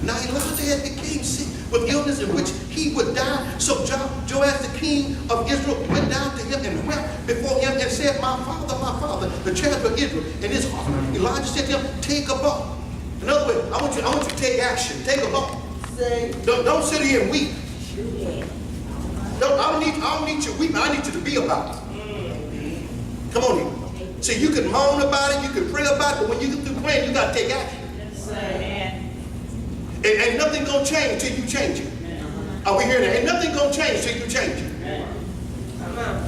Now Elijah became sick with illness in which he would die. So Joash, the king of Israel, went down to him and wept before him and said, my father, the chariot of Israel and his heart. Elijah said to him, take a bow. In other words, I want you to take action. Take a bow. Don't sit here and weep. I don't need you weeping. I need you to be about it. Come on here. See, you can moan about it, you can pray about it, but when you get through praying, you got to take action. Ain't nothing going to change till you change it. Are we hearing that? Ain't nothing going to change till you change it.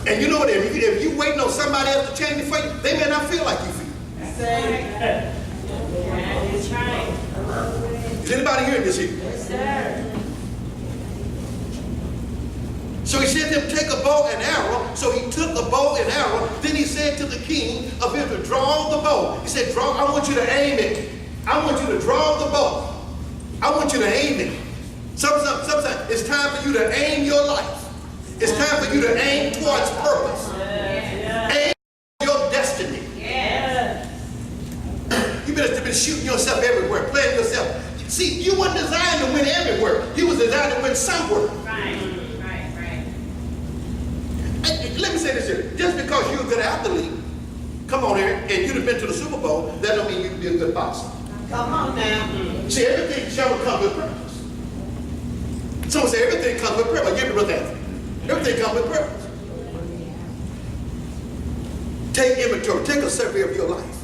And you know what? If you waiting on somebody else to change it for you, they may not feel like you feel. Is anybody hearing this here? Yes, sir. So he said to him, take a bow and arrow. So he took a bow and arrow. Then he said to the king of Israel, draw the bow. He said, draw, I want you to aim it. I want you to draw the bow. I want you to aim it. Sometimes it's time for you to aim your life. It's time for you to aim towards purpose. Aim your destiny. You've been shooting yourself everywhere, playing yourself. See, you weren't designed to win everywhere. You was designed to win somewhere. Right. Let me say this here. Just because you're a good athlete, come on here, and you've been to the Super Bowl, that don't mean you can be a good boxer. Come on now. See, everything shall come with purpose. Someone say everything comes with purpose. Give me that. Everything comes with purpose. Take inventory. Take a survey of your life.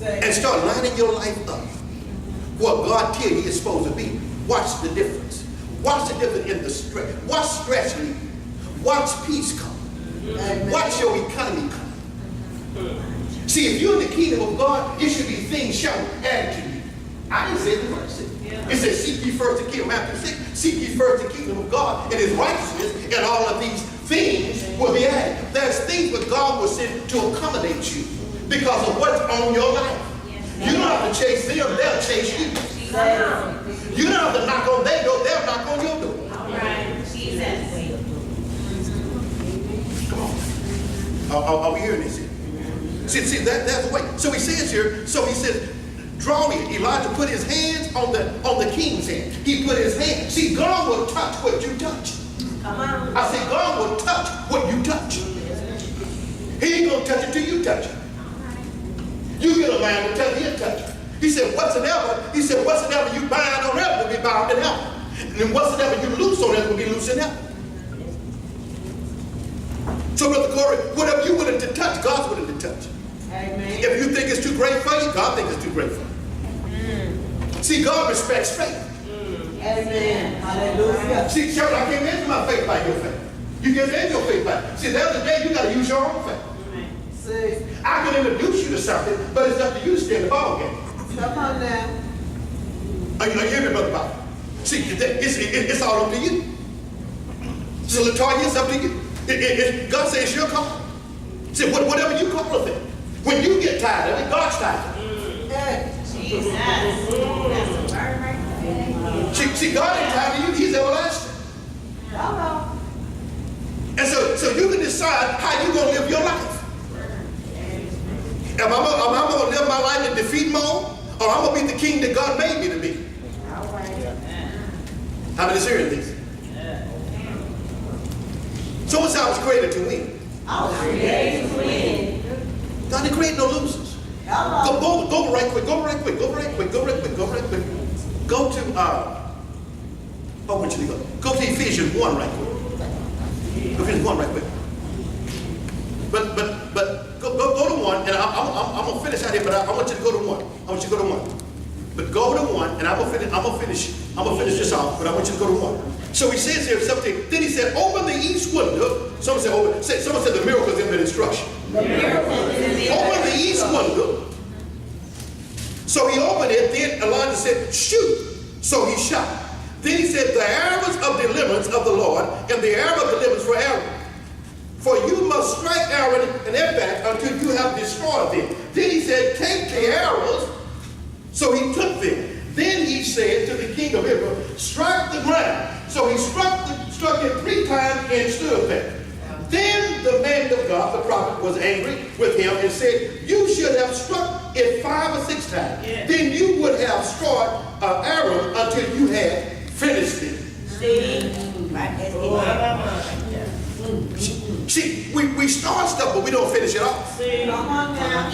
And start lining your life up. What God tells you is supposed to be. Watch the difference. Watch the difference in the stress. Watch stress leave. Watch peace come. Watch your economy come. See, if you're in the kingdom of God, it should be things shall add to you. I didn't say it in the verse. It says, seek ye first the kingdom. Matthew 6, seek ye first the kingdom of God and his righteousness, and all of these things will be added. There's things that God will send to accommodate you because of what's on your life. You don't have to chase them, they'll chase you. You don't have to knock on their door, they'll knock on your door. All right, Jesus. Come on. Are we hearing this here? See, that's the way. So he says here, so he says, draw me. Elijah put his hands on the king's hand. He put his hand. See, God will touch what you touch. Come on. I said, God will touch what you touch. He ain't going to touch it till you touch it. You get a man to tell him touch it. He said, whatsoever you bind on earth will be bound in heaven. And then whatsoever you loose on earth will be loose in heaven. So, Brother Corey, whatever you're willing to touch, God's willing to touch. Amen. If you think it's too great for you, God thinks it's too great for you. See, God respects faith. Amen. Hallelujah. See, Cheryl, I can't measure my faith by your faith. You can measure your faith by. See, the other day, you got to use your own faith. See. I can introduce you to something, but it's up to you to stay in the ball game. Come on now. Are you hearing me, Brother Bob? See, it's all up to you. So, Latoya, it's up to you. God says it's your call. See, whatever you call it. When you get tired of it, God's tired of it. Jesus. That's a word right there. See, God ain't tired of you. He's everlasting. Hello. And so you can decide how you're going to live your life. Am I going to live my life in defeat mode, or I'm going to be the king that God made me to be? All right. How many serious things? So what's I was created to win? I was created to win. God didn't create no losers. Hello. Go right quick. Go right quick. Go to I want you to go. Go to Ephesians 1 right quick. Ephesians 1 right quick. But go to 1, and I'm gonna finish out here, but I want you to go to 1. I want you to go to 1. But go to 1, and I'm gonna finish this off, but I want you to go to 1. So he says here something. Then he said, open the east window. Someone said the miracles in the instruction. Open the east window. So he opened it. Then Elijah said, shoot. So he shot. Then he said, the arrows of deliverance of the Lord, and the arrow of deliverance for Aaron. For you must strike Aaron and their back until you have destroyed them. Then he said, take the arrows. So he took them. Then he said to the king of Israel, strike the ground. So he struck it 3 times and stood there. Then the man of God, the prophet, was angry with him and said, you should have struck it 5 or 6 times. Yeah. Then you would have struck Aaron until you had finished it. See, we start stuff, but we don't finish it off. Come on now.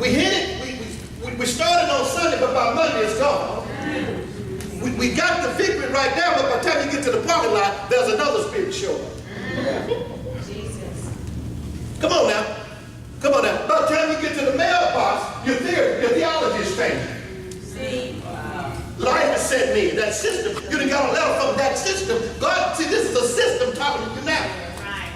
We hit it. We started on Sunday, but by Monday it's gone. We got the victory right now, but by the time you get to the parking lot, there's another spirit show up. Jesus. Come on now. By the time you get to the mailbox, your theology is changing. See? Life is setting in. That system, you done got a letter from that system. God, see, this is a system talking to you now.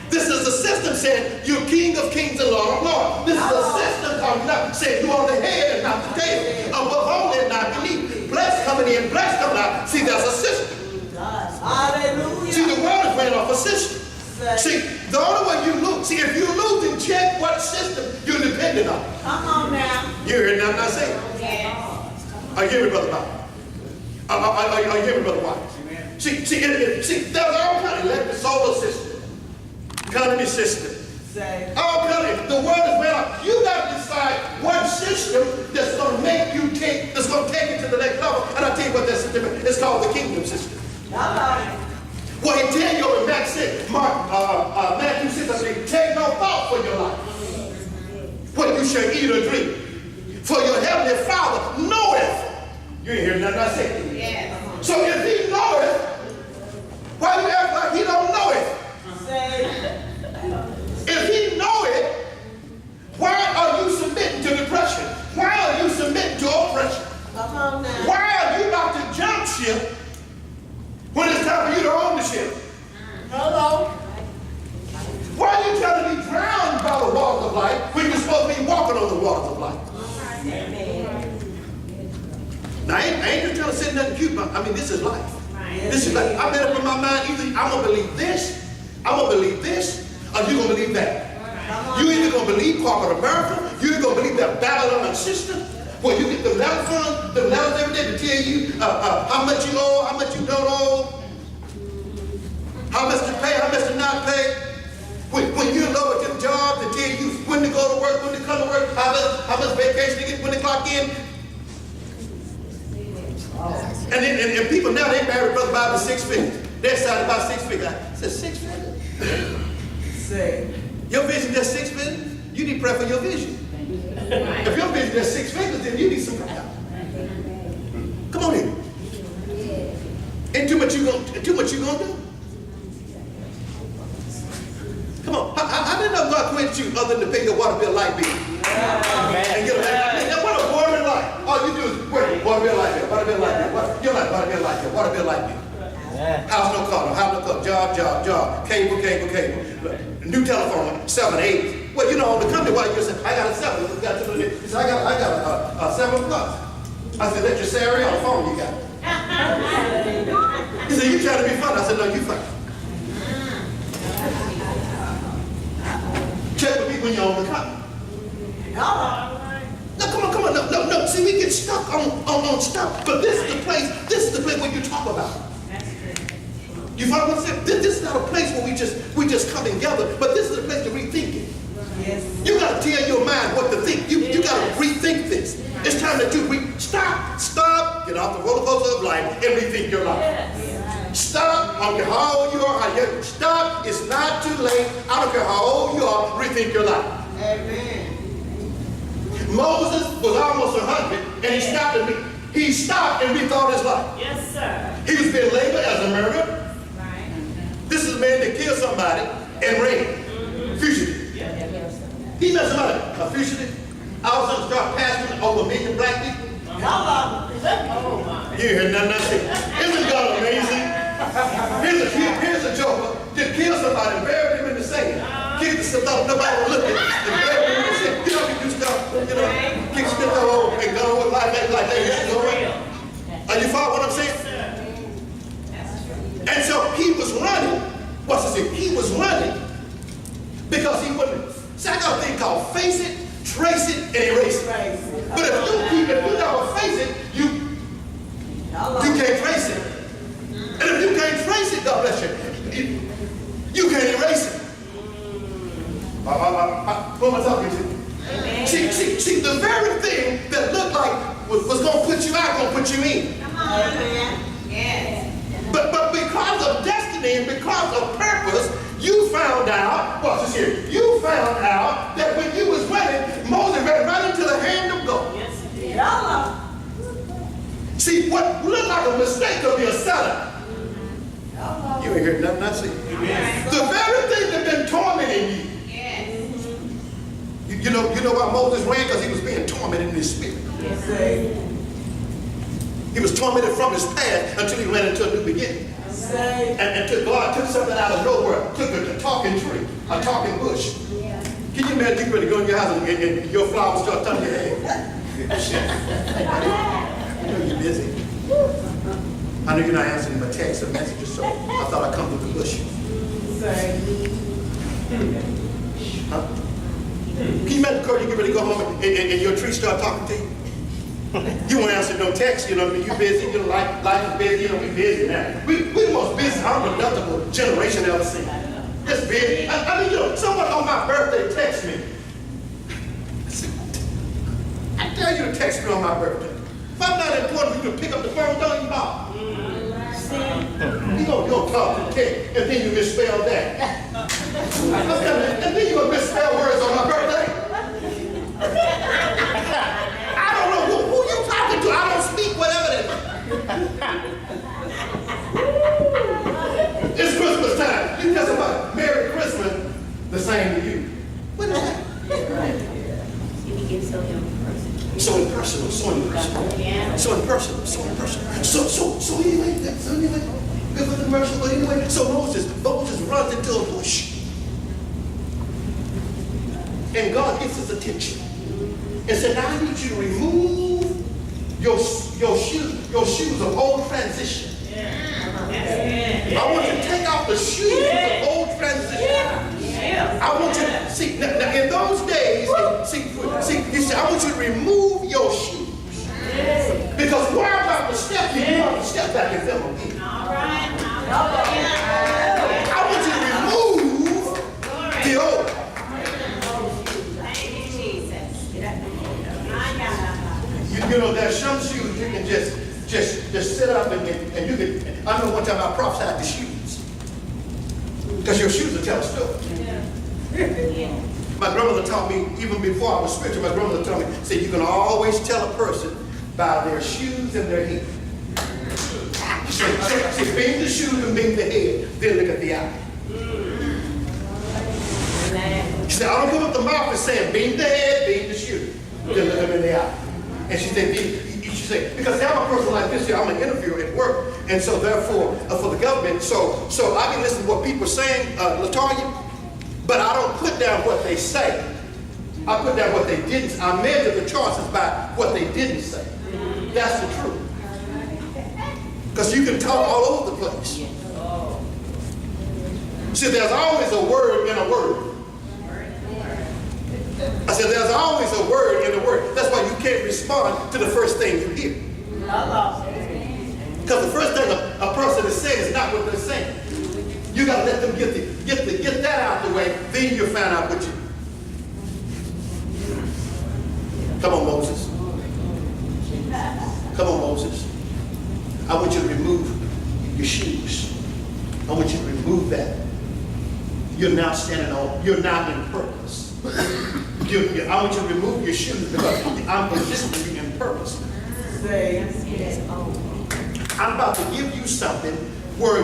This is a system saying you're King of Kings and Lord of Lords. This is a system talking now saying you are the head and not the tail. Above only and not beneath. Blessed coming in, blessed coming out. See, that's a system. system. See, the only way you lose, see, if you lose in check what system you're dependent on. Come on now. You heard what I'm saying? Yes. Are you hearing me, Brother Bob? Are you hearing me, Brother White? See, there's all kind of electric solar system, economy system. All kind of, the world is well. You got to decide what system that's going to make you take, that's going to take you to the next level. And I'll tell you what that system is. It's called the kingdom system. Well, he tell you in Matthew 6, I say, take no thought for your life, what you shall eat or drink. For your heavenly Father knoweth. You ain't hearing nothing I say. Yes. So if he knoweth, why you act like he don't know it? If he know it, why are you submitting to depression? Why are you submitting to oppression? Why are you about to jump ship when it's time for you to own the ship? Hello. Why are you trying to be drowned by the waters of life when you're supposed to be walking on the waters of life? Now, I ain't just trying to say nothing cute, but I mean, this is life. This is life. I made up in my mind, either I'm going to believe this, or you're going to believe that. You either going to believe corporate America, you're either going to believe that Babylon system, where you get the letters every day to tell you how much you owe, how much you don't owe, how much to pay, how much to not pay. When you're in love with your job, to tell you when to go to work, when to come to work, how much vacation to get, when to clock in. And people now, they marry Brother Bob with 6 figures. They're excited about 6 figures. I said, 6 figures? Your vision just 6 figures? You need prayer for your vision. If your vision just 6 figures, then you need some prayer. Come on in. And too much you gonna do? Come on. How did God create you other than to pay your water bill, light bill? And get a what a boring life. All you do is wait, water bill, light bill, water bill, light bill. Your life, water bill, light bill, water bill, light bill. House no car, job, cable. New telephone, 7, 8. Well, you know, on the company, why you say, I got a 7. You got 2. He said, I got a 7 plus. I said, that's your salary on the phone you got. He said, you trying to be funny. I said, no, you funny. Check with me when you're on the company. No, come on. No. See, we get stuck on stuff. But this is the place where you talk about it. You follow what I'm saying? This is not a place where we just come together, but this is a place to rethink it. Yes. You got to tell your mind what to think. You got to rethink this. It's time that you stop, get off the roller coaster of life and rethink your life. Yes. Stop, I don't care how old you are, stop, it's not too late. I don't care how old you are, rethink your life. Amen. Moses was almost 100 and he stopped and rethought his life. Yes, sir. He was being labeled as a murderer. This is a man that killed somebody and ran. Fugitive. He met somebody, a fugitive. All of a sudden start passing over 1 million black people. You hear nothing I say. Isn't God amazing? Here's a joker that killed somebody and buried him in the sand. Kicked the stuff up, nobody was looking, and buried him in the sand. You know, you do stuff, kick stuff over and go with life like that. Are you following what I'm saying? And so he was running. What's this? He was running because he wouldn't. See, I got a thing called face it, trace it, and erase it. But if you never face it, you can't trace it. And if you can't trace it, God bless you, you can't erase it. Who am I talking to? See, the very thing that looked like was going to put you out, going to put you in. Come on, man. Yes. But because of destiny and because of purpose, you found out, watch this here, you found out that when you was running, Moses ran right into the hand of God. Yes, he did. See, what looked like a mistake could be a setup. You ain't heard nothing I see. The very thing that's been tormenting you. Yes. You know why Moses ran? Because he was being tormented in his spirit. Yes. He was tormented from his past until he ran into a new beginning. And God took something out of nowhere, took a talking tree, a talking bush. Yeah. Can you imagine you ready to go in your house and your flowers start touching your head? I know you're busy. I know you're not answering my texts or messages, so I thought I'd come to the bush. Huh? Can you imagine, Kurt, you get ready to go home and your tree start talking to you? You won't answer no text, you know, you busy, you know, life is busy, you know, we busy now. We the most busy, unproductive generation ever seen. Just busy. I mean, you know, someone on my birthday text me. I tell you to text me on my birthday. If I'm not important for you to pick up the phone, don't even bother. You don't talk to the text, and then you misspell that. And then you're going to misspell words on my birthday. I don't know who you talking to. I don't speak whatever that is. It's Christmas time. You tell somebody, Merry Christmas, the same to you. What is that? So impersonal, so impersonal. So impersonal, so impersonal. So anyway, good for the commercial, but anyway, so Moses runs into a bush. And God gets his attention. And said, now I need you to remove your shoes of old transition. I want you to take off the shoes of old transition. I want you to see now in those days, he said, I want you to remove your shoes. Because where I'm about to step you, you have to step back and them again. I want you to remove the old. You know, there's some shoes you can just sit up and you can. I know one time I prophesied the shoes. Because your shoes will tell a story. My grandmother taught me, even before I was spiritual, my grandmother taught me, said you can always tell a person by their shoes and their head. She said, being the shoes and being the head, then look at the eye. She said, I don't come up the mouth and saying, being the head, being the shoe, then look them in the eye. And she said, because I'm a person like this here, I'm an interviewer at work, and so therefore, for the government, so I can listen to what people are saying, Latoya, but I don't put down what they say. I put down what they didn't. I measure the choices by what they didn't say. That's the truth. Because you can talk all over the place. See, there's always a word in a word. I said, there's always a word in a word. That's why you can't respond to the first thing you hear. Because the first thing a person is saying is not what they're saying. You got to let them get that out of the way, then you'll find out what you. Come on, Moses. Come on, Moses. I want you to remove your shoes. I want you to remove that. You're now standing on, you're now in purpose. I want you to remove your shoes because I'm positioning you in purpose. I'm about to give you something where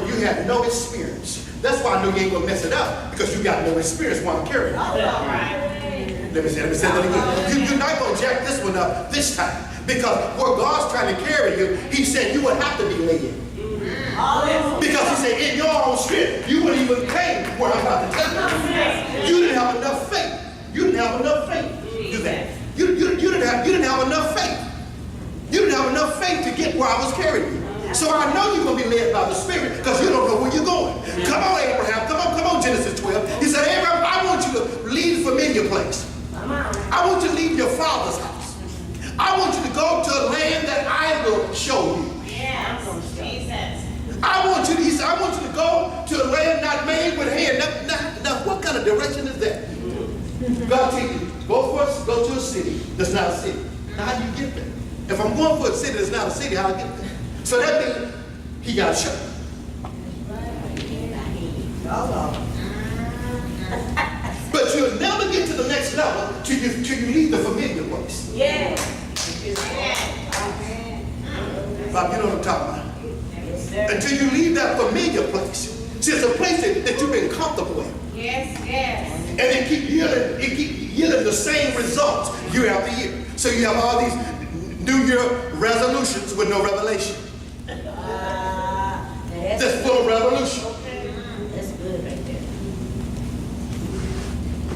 you have no experience. That's why I know you ain't gonna mess it up, because you got no experience while I'm carrying it. Let me say that again. You're not gonna jack this one up this time, because where God's trying to carry you, he said you would have to be led. Because he said in your own strength, you wouldn't even came where I'm about to take you. You didn't have enough faith. You didn't have enough faith to do that. You didn't have enough faith. You didn't have enough faith to get where I was carrying you. So I know you're going to be led by the Spirit because you don't know where you're going. Come on, Abraham. Come on, Genesis 12. He said, Abraham, I want you to leave the familiar place. I want you to leave your father's house. I want you to go to a land that I will show you. Yes, Jesus. I want you to go to a land not made with hand. Now, what kind of direction is that? God tell you, go to a city that's not a city. Now, how do you get there? If I'm going for a city that's not a city, how do I get there? So that means he got to show you. But you'll never get to the next level till you leave the familiar place. Yeah. Bob, you know what I'm talking about. Until you leave that familiar place. See, it's a place that you've been comfortable in. Yes, yes. And it keep yielding the same results year after year. So you have all these New Year resolutions with no revelation. Just full of revolution. That's good right there.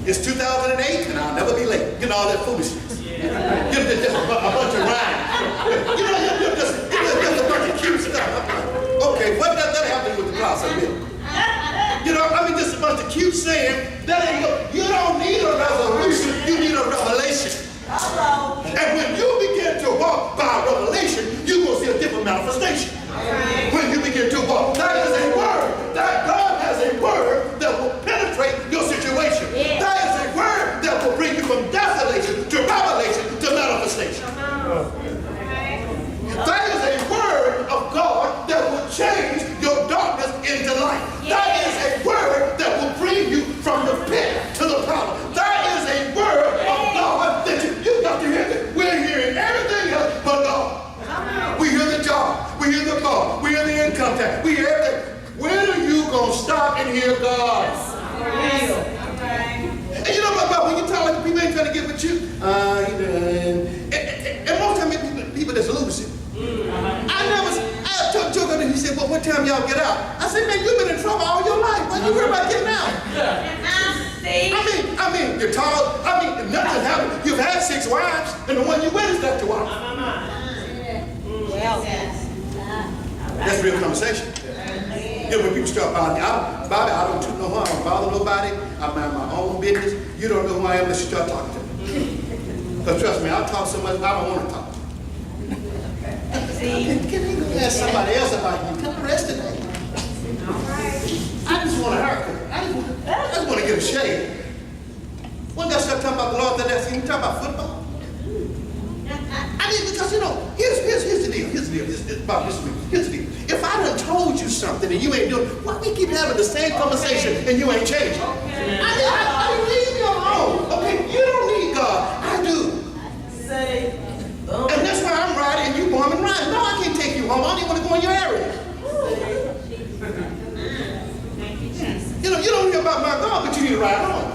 It's 2008 and I'll never be late. You know, all that foolishness. Yeah. Just a bunch of rhymes. You know, just a bunch of cute stuff. Okay, what does that have to do with the cross of milk? You know, cute saying. That ain't you don't need a resolution, you need a revelation. And when you begin to walk by revelation, you're going to see a different manifestation. When you begin to walk, that is a word. That God has a word that will penetrate your situation. That is a word that will bring you from desolation to revelation to manifestation. That is a word of God that will change your darkness into light. That is a word that will bring you from the pit to the palace. That is a word of God that you got to hear. That we're hearing everything else but God. We hear the job, we hear the car, we hear the income tax, we hear everything. When are you going to stop and hear God? And you know what, when you talk like people ain't trying to get with you, and most time people that's losing. I told Joe, he said, well, what time y'all get out? I said, man, you've been in trouble all your life. Why you worry about getting out? I mean, you're tall. I mean, nothing happened. You've had 6 wives, and the one you with is not your wife. That's real conversation. Then when people start bothering me, I don't toot no harm. I don't bother nobody. I mind my own business. You don't know who I am unless you start talking to me. Because trust me, I'll talk so much I don't want to talk. Can you go ask somebody else about you? Come the rest of the day. I just want a haircut. I just want to get a shave. One guy started talking about the Lord that he talking about football. I mean, because here's the deal. Here's the deal. If I done told you something and you ain't doing, why we keep having the same conversation and you ain't changing? I mean, leave me alone. Okay, you don't need God. I do. And that's why I'm riding and you home and riding. No, I can't take you home. I don't even want to go in your area. You don't hear about my God, but you need to ride home.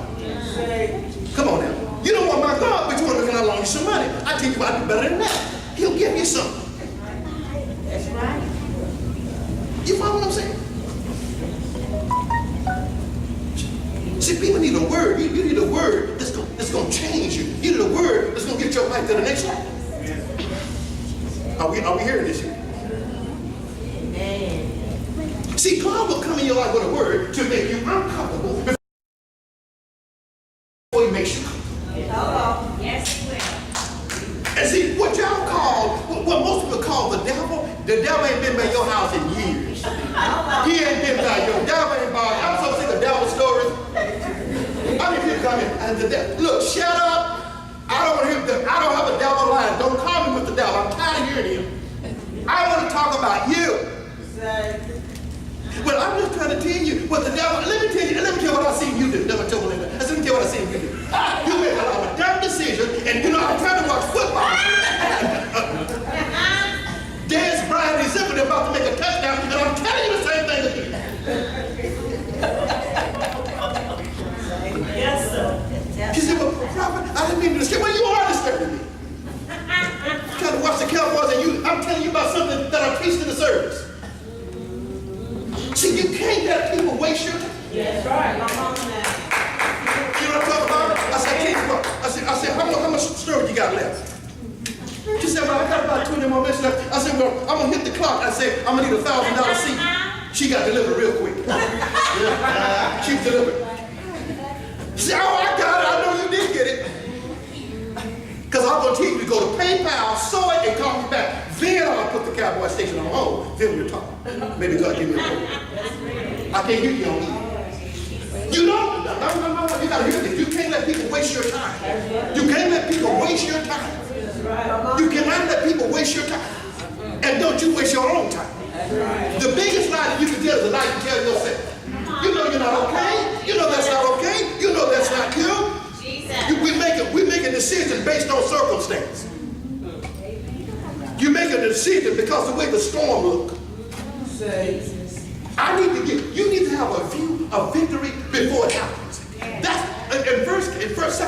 Come on now. You don't want my God, but you want to loan you some money. I think you might be better than that. He'll give you something. That's right. You follow what I'm saying? See, people need a word. You need a word that's going to change you. You need a word that's going to get your life to the next level. Are we hearing this here? Amen. See, God will come in your life with a word to make you uncomfortable before he makes you comfortable. Yes, he will. And see, what y'all call, what most people call the devil ain't been by your house in years. He ain't been by your devil ain't by. I'm so sick of devil stories. I mean, people come in and the devil, look, shut up. I don't have a devil line. Don't call me with the devil. I'm tired of hearing him. I want to talk about you. Well, I'm just trying to tell you what the devil. Let me tell you what I seen you do. Never told me that. Let me tell you what I seen you do. You made a lot of dumb decisions, and I'm trying to watch football. Dez Bryant is simply about to make a touchdown, and I'm telling you the same thing again. Yes, sir. She said, well, Prophet, I didn't mean to disturb. Well, you are disturbing me. Trying to watch the Cowboys, and I'm telling you about something that I preached in the service. See, you can't let people waste your time. That's right. You know what I'm talking about? I said, tell you what. I said, how much story you got left? She said, well, I got about 20 more minutes left. I said, well, I'm going to hit the clock. I said, I'm going to need a $1,000 seat. She got delivered real quick. She delivered. She said, oh, I got it. I know you did get it. Because I'm going to teach you to go to PayPal, sew it, and call me back. Then I'll put the Cowboy station on hold. Then we'll talk. Maybe God give me a call. I can't hear you on me. You know, no, you got to hear this. You can't let people waste your time. You can't let people waste your time. You cannot let people waste your time. And don't you waste your own time. The biggest lie that you can tell is a lie you tell yourself. You know you're not okay. You know that's not okay. You know that's not you. We make a decision based on circumstance. You make a decision because the way the storm look. You need to have a view of victory before it happens. That's in first,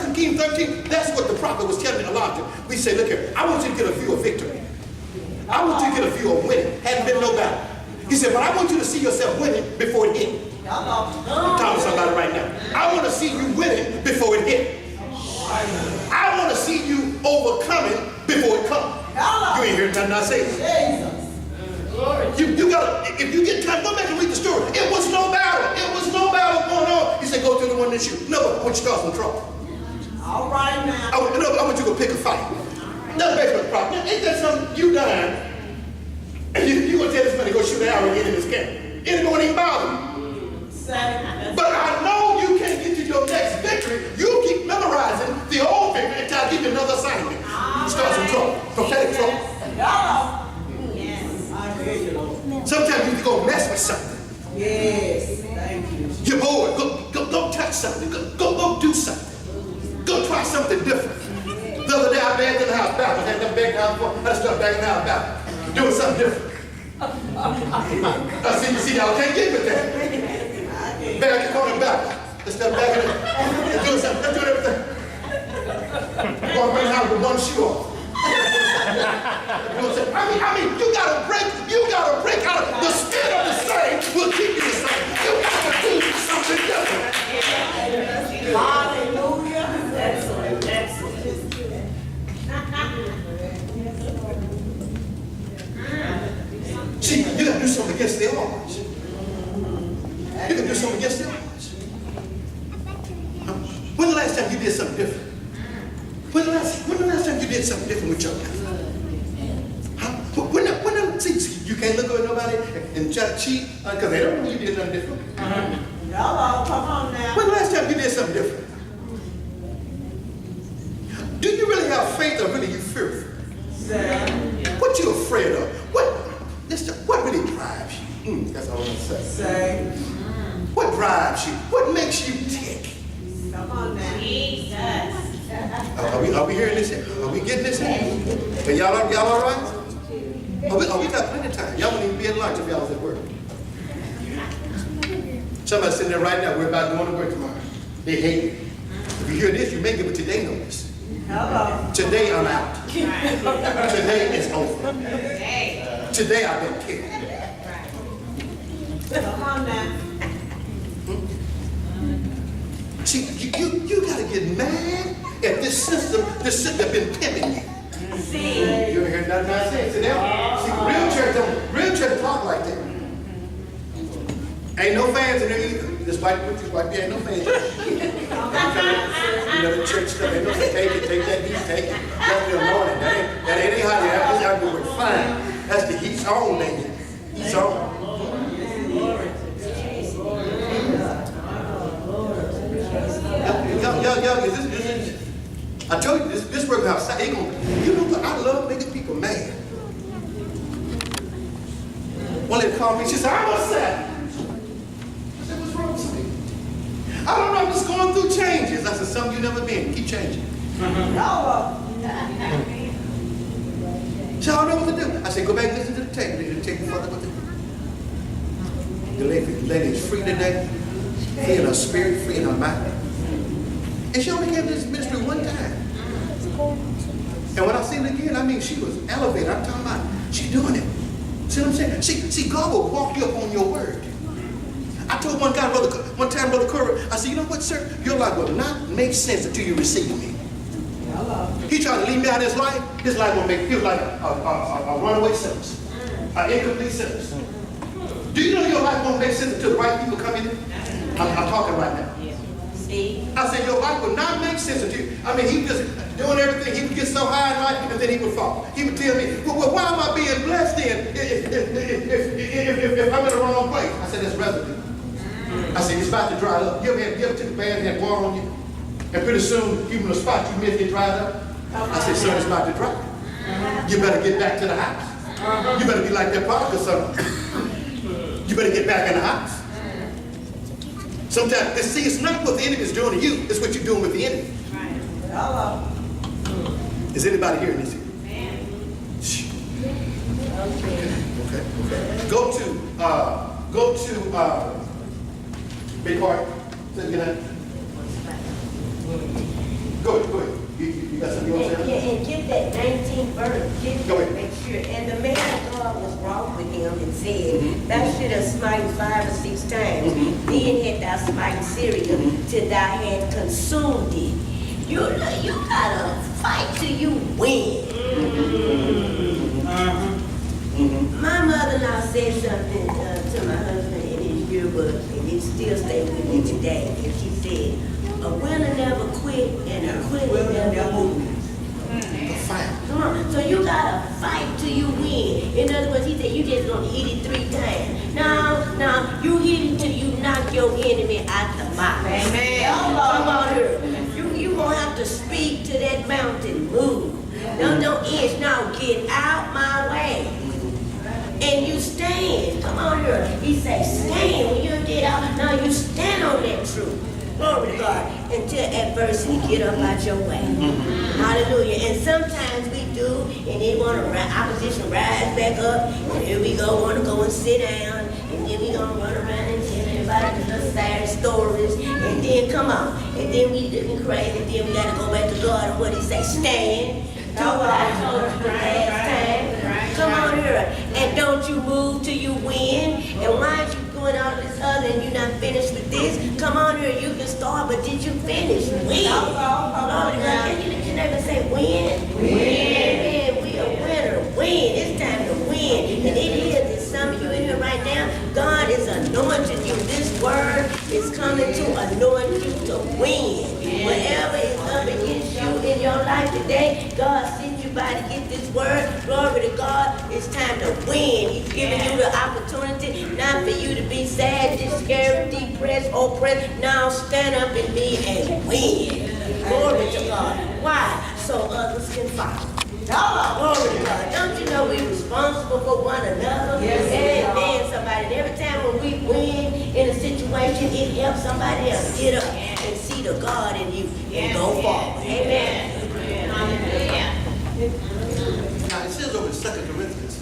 2 Kings 13. That's what the prophet was telling Elijah. We say, look here, I want you to get a view of victory. I want you to get a view of winning. Hadn't been no battle. He said, but I want you to see yourself winning before it hit. I'm talking to somebody right now. I want to see you winning before it hit. I want to see you overcoming before it comes. You ain't hearing nothing I say. You got to, if you get time, go back and read the story. It was no battle. It was no battle going on. He said, go the shoe. No, I want you to start some trouble. All right now. I want you to go pick a fight. That's basically the problem. Ain't that something you done? And you gonna tell this man to go shoot an arrow in his camp. It won't even bother you. But I know you can't get to your next victory. You keep memorizing the old victory until I give you another assignment. Start some trouble. Prophetic trouble. Yes. I hear you, Lord. Sometimes you need to go mess with something. Yes. Thank you. You're bored. Go touch something. Go do something. Go try something different. The other day I begged in the house back. I had them begging out before. I started begging out back. Doing something different. I see, y'all can't get with that. Bag your corner back. Let's start backing it. Let's do something. Let's do everything. Walk around the house with one shoe off. I mean, you gotta break out of the spirit of the same will keep you the same. You gotta do something different. Hallelujah. Excellent. See, you gotta do something against the odds. You gotta do something against the odds. When the last time you did something different? When the last time you did something different with your life? See, you can't look at nobody and try to cheat because they don't know you did nothing different. Hello, come on now. When the last time you did something different? Do you really have faith or really you fearful? What you afraid of? What really drives you? That's all I'm gonna say. What drives you? What makes you tick? Come on now. Jesus. Are we hearing this? Are we getting this? And y'all all right? We got plenty of time. Y'all wouldn't even be at lunch if y'all was at work. Somebody's sitting there right now. We're about going to work tomorrow. They hate it. If you hear this, you may give a today notice. Hello. Today I'm out. Today is over. Today I don't care. Come on now. See, you gotta get mad at this system that's been pimping you. See, You ever heard nothing I say? See, real church talk like that. Ain't no fans in there either. This white people ain't no fans. You know the church stuff. Ain't no take that heat, take it. That's the anointing. That ain't how you have this. Y'all do it fine. That's the heat's on, baby. Heat's on. I told you this work outside. You know what? I love making people mad. One lady called me. She said, "I'm upset." I said, "What's wrong with me?" "I don't know. I'm just going through changes." I said, "Something you never been. Keep changing." Hello. She said, "I don't know what to do." I said, "Go back and listen to the tape. The tape further with it." The lady is free today. Free in her spirit, free in her mind. And she only came to this ministry one time. And when I seen it again, I mean, she was elevated. I'm talking about, she doing it. See what I'm saying? See, God will walk you up on your word. I told one time, Brother Curry, I said, "You know what, sir? Your life will not make sense until you receive me." He tried to leave me out of his life. His life will make feel like a runaway sentence, an incomplete sentence. Do you know your life won't make sense until the right people come in? I'm talking right now. see, I said, your life would not make sense to you. I mean, he was just doing everything. He would get so high in life, and then he would fall. He would tell me, well, why am I being blessed then if I'm in the wrong place? I said, that's residue. I said, it's about to dry up. You ever took a bath and had water on you? And pretty soon, even the spot you missed, it dried up. I said, son, it's about to dry. You better get back to the house. You better be like that prodigal son. You better get back in the house. Sometimes, see, it's not what the enemy is doing to you, it's what you're doing with the enemy. Hello. Is anybody hearing this? Okay. Go to big part. Go ahead. You got something you want to say? and get that 19th verse. Get Go that, ahead. make sure. And the man of God was wrong with him and said, thou should have smite 5 or 6 times. Then had thou smite Syria till thou had consumed it. You gotta fight till you win. My mother-in-law said something to my husband, and it's here, but it still stays with me today. And she said, a winner never quit and a quitter never move. Come on. So you gotta fight till you win. In other words, he said you just gonna hit it 3 times. Now, you hit it till you knock your enemy out the mouth. Amen. Come on here. You gonna have to speak to that mountain, move. Don't inch, now get out my way. And you stand. Come on here. He said stand. When you get out, now you stand on that truth. Glory to God. Until adversity get up out your way. Hallelujah. And sometimes we do, and they want to opposition rise back up. And here we go, want to go and sit down. And then we gonna run around and tell everybody the little sad stories. And then come on. And then we looking crazy. And then we gotta go back to God and what he say, stand. Do what I told you the last time. Come on here. And don't you move till you win. And why aren't you doing all this other and you're not finished with this? Come on here. You can start, but did you finish? Win. Can you never say win? Win. We a winner. Win. It's time to win. And it is. And some of you in here right now, God is anointing you. This word is coming to anoint you to win. Whatever is up against you in your life today, God sent you by to get this word. Glory to God. It's time to win. He's giving you the opportunity not for you to be sad, scared, depressed, oppressed. Now stand up and be and win. Glory to God. Why? So others can follow. Glory to God. Don't you know we're responsible for one another? Yes. Amen, somebody. And every time when we win in a situation, it helps somebody else get up and see the God in you and go forward. Amen. Now it says over in 2 Corinthians,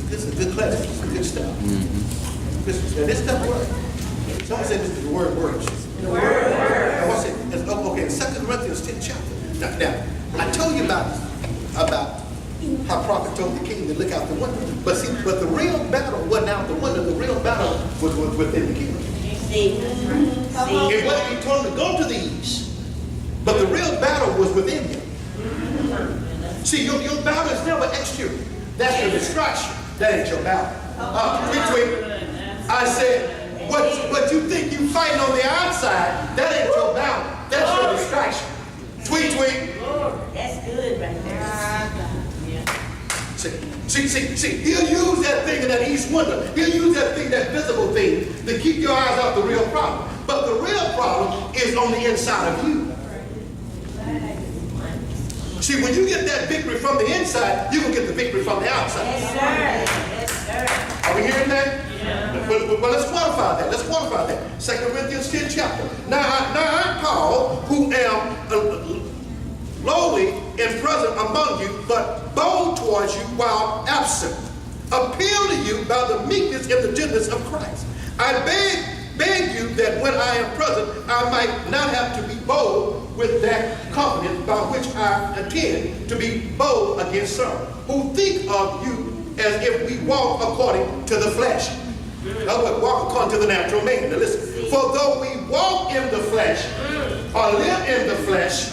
this is a good class, this is good stuff. This stuff works. Someone said this is the word works. The word works. I want to say, okay, in 2 Corinthians 10th chapter. Now, I told you about how prophet told the king to look out the window. But see, the real battle wasn't out the window. The real battle was within the king. It wasn't, he told him to go to the east. But the real battle was within him. See, your battle is never exterior. That's your distraction. That ain't your battle. I said, what you think you fighting on the outside, that ain't your battle. That's your distraction. Tweet. That's good right there. See, he'll use that thing in that east window. He'll use that thing, that visible thing, to keep your eyes off the real problem. But the real problem is on the inside of you. See, when you get that victory from the inside, you can get the victory from the outside. Yes, sir. Are we hearing that? Yeah. Well, let's qualify that. Let's qualify that. 2 Corinthians 10th chapter. Now I'm Paul, who am lowly and present among you, but bold towards you while absent. Appeal to you by the meekness and the gentleness of Christ. I beg you that when I am present, I might not have to be bold with that confidence by which I intend to be bold against some who think of you as if we walk according to the flesh. In other words, walk according to the natural man. Now listen, for though we walk in the flesh or live in the flesh,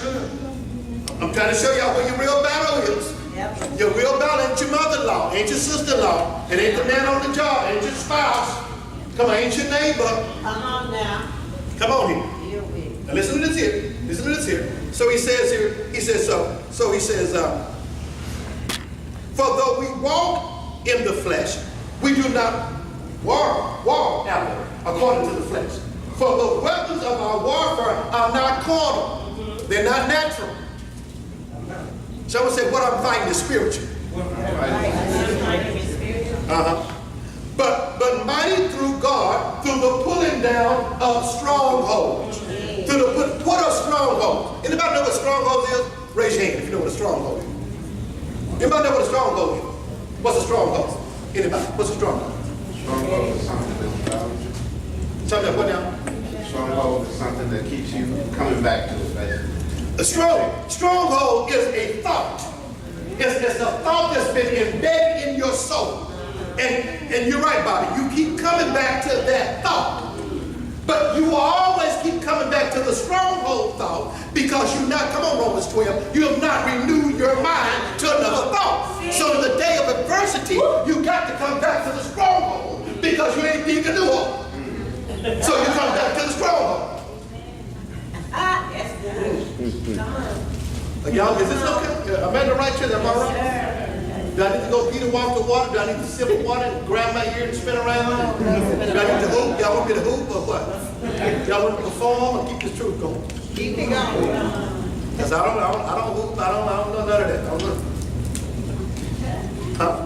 I'm trying to show y'all where your real battle is. Yep. Your real battle ain't your mother-in-law, ain't your sister-in-law, it ain't the man on the job, ain't your spouse. Come on, ain't your neighbor. Come on now. Come on here. Now listen to this here. Listen to this here. So he says here, he says so he says, for though we walk in the flesh, we do not war after according to the flesh. For the weapons of our warfare are not carnal. They're not natural. Someone said, what I'm fighting is spiritual. But mighty through God, through the pulling down of strongholds. What are strongholds? Anybody know what strongholds is? Raise your hand if you know what a stronghold is. Anybody know what a stronghold is? What's a stronghold? Anybody? What's a stronghold? Stronghold is something that bothers you. Something that what now? Stronghold is something that keeps you coming back to it, basically. A stronghold is a thought. It's a thought that's been embedded in your soul. And you're right, Bobby. You keep coming back to that thought. But you will always keep coming back to the stronghold thought because you're not, come on Romans 12, you have not renewed your mind to another thought. So in the day of adversity, you got to come back to the stronghold because you ain't you can do all So you come back to the stronghold. That's good. Come on. Y'all, is this okay? Am I in the right church? Am I right? Do I need to go Peter walk the water? Do I need to sip the water and grab my ear and spin around? Do I need to hoop? Y'all want me to hoop or what? Y'all want me to perform or keep this truth going? Keep it going. Because I don't hoop. I don't know none of that. I don't know.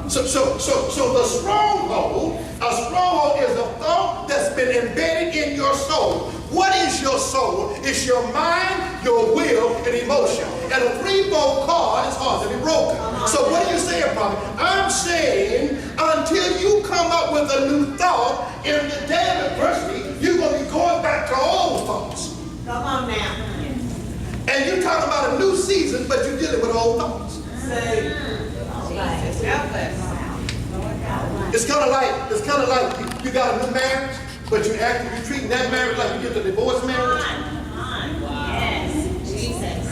So the stronghold, a stronghold is a thought that's been embedded in your soul. What is your soul? It's your mind, your will, and emotion. And a three-fold cord is hard to be broken. So what are you saying, Prophet? I'm saying until you come up with a new thought in the day of adversity, you're going to be going back to old thoughts. Come on now. And you're talking about a new season, but you're dealing with old thoughts. It's kind of like you got a new marriage, but you're treating that marriage like you get the divorce marriage. Yes, Jesus.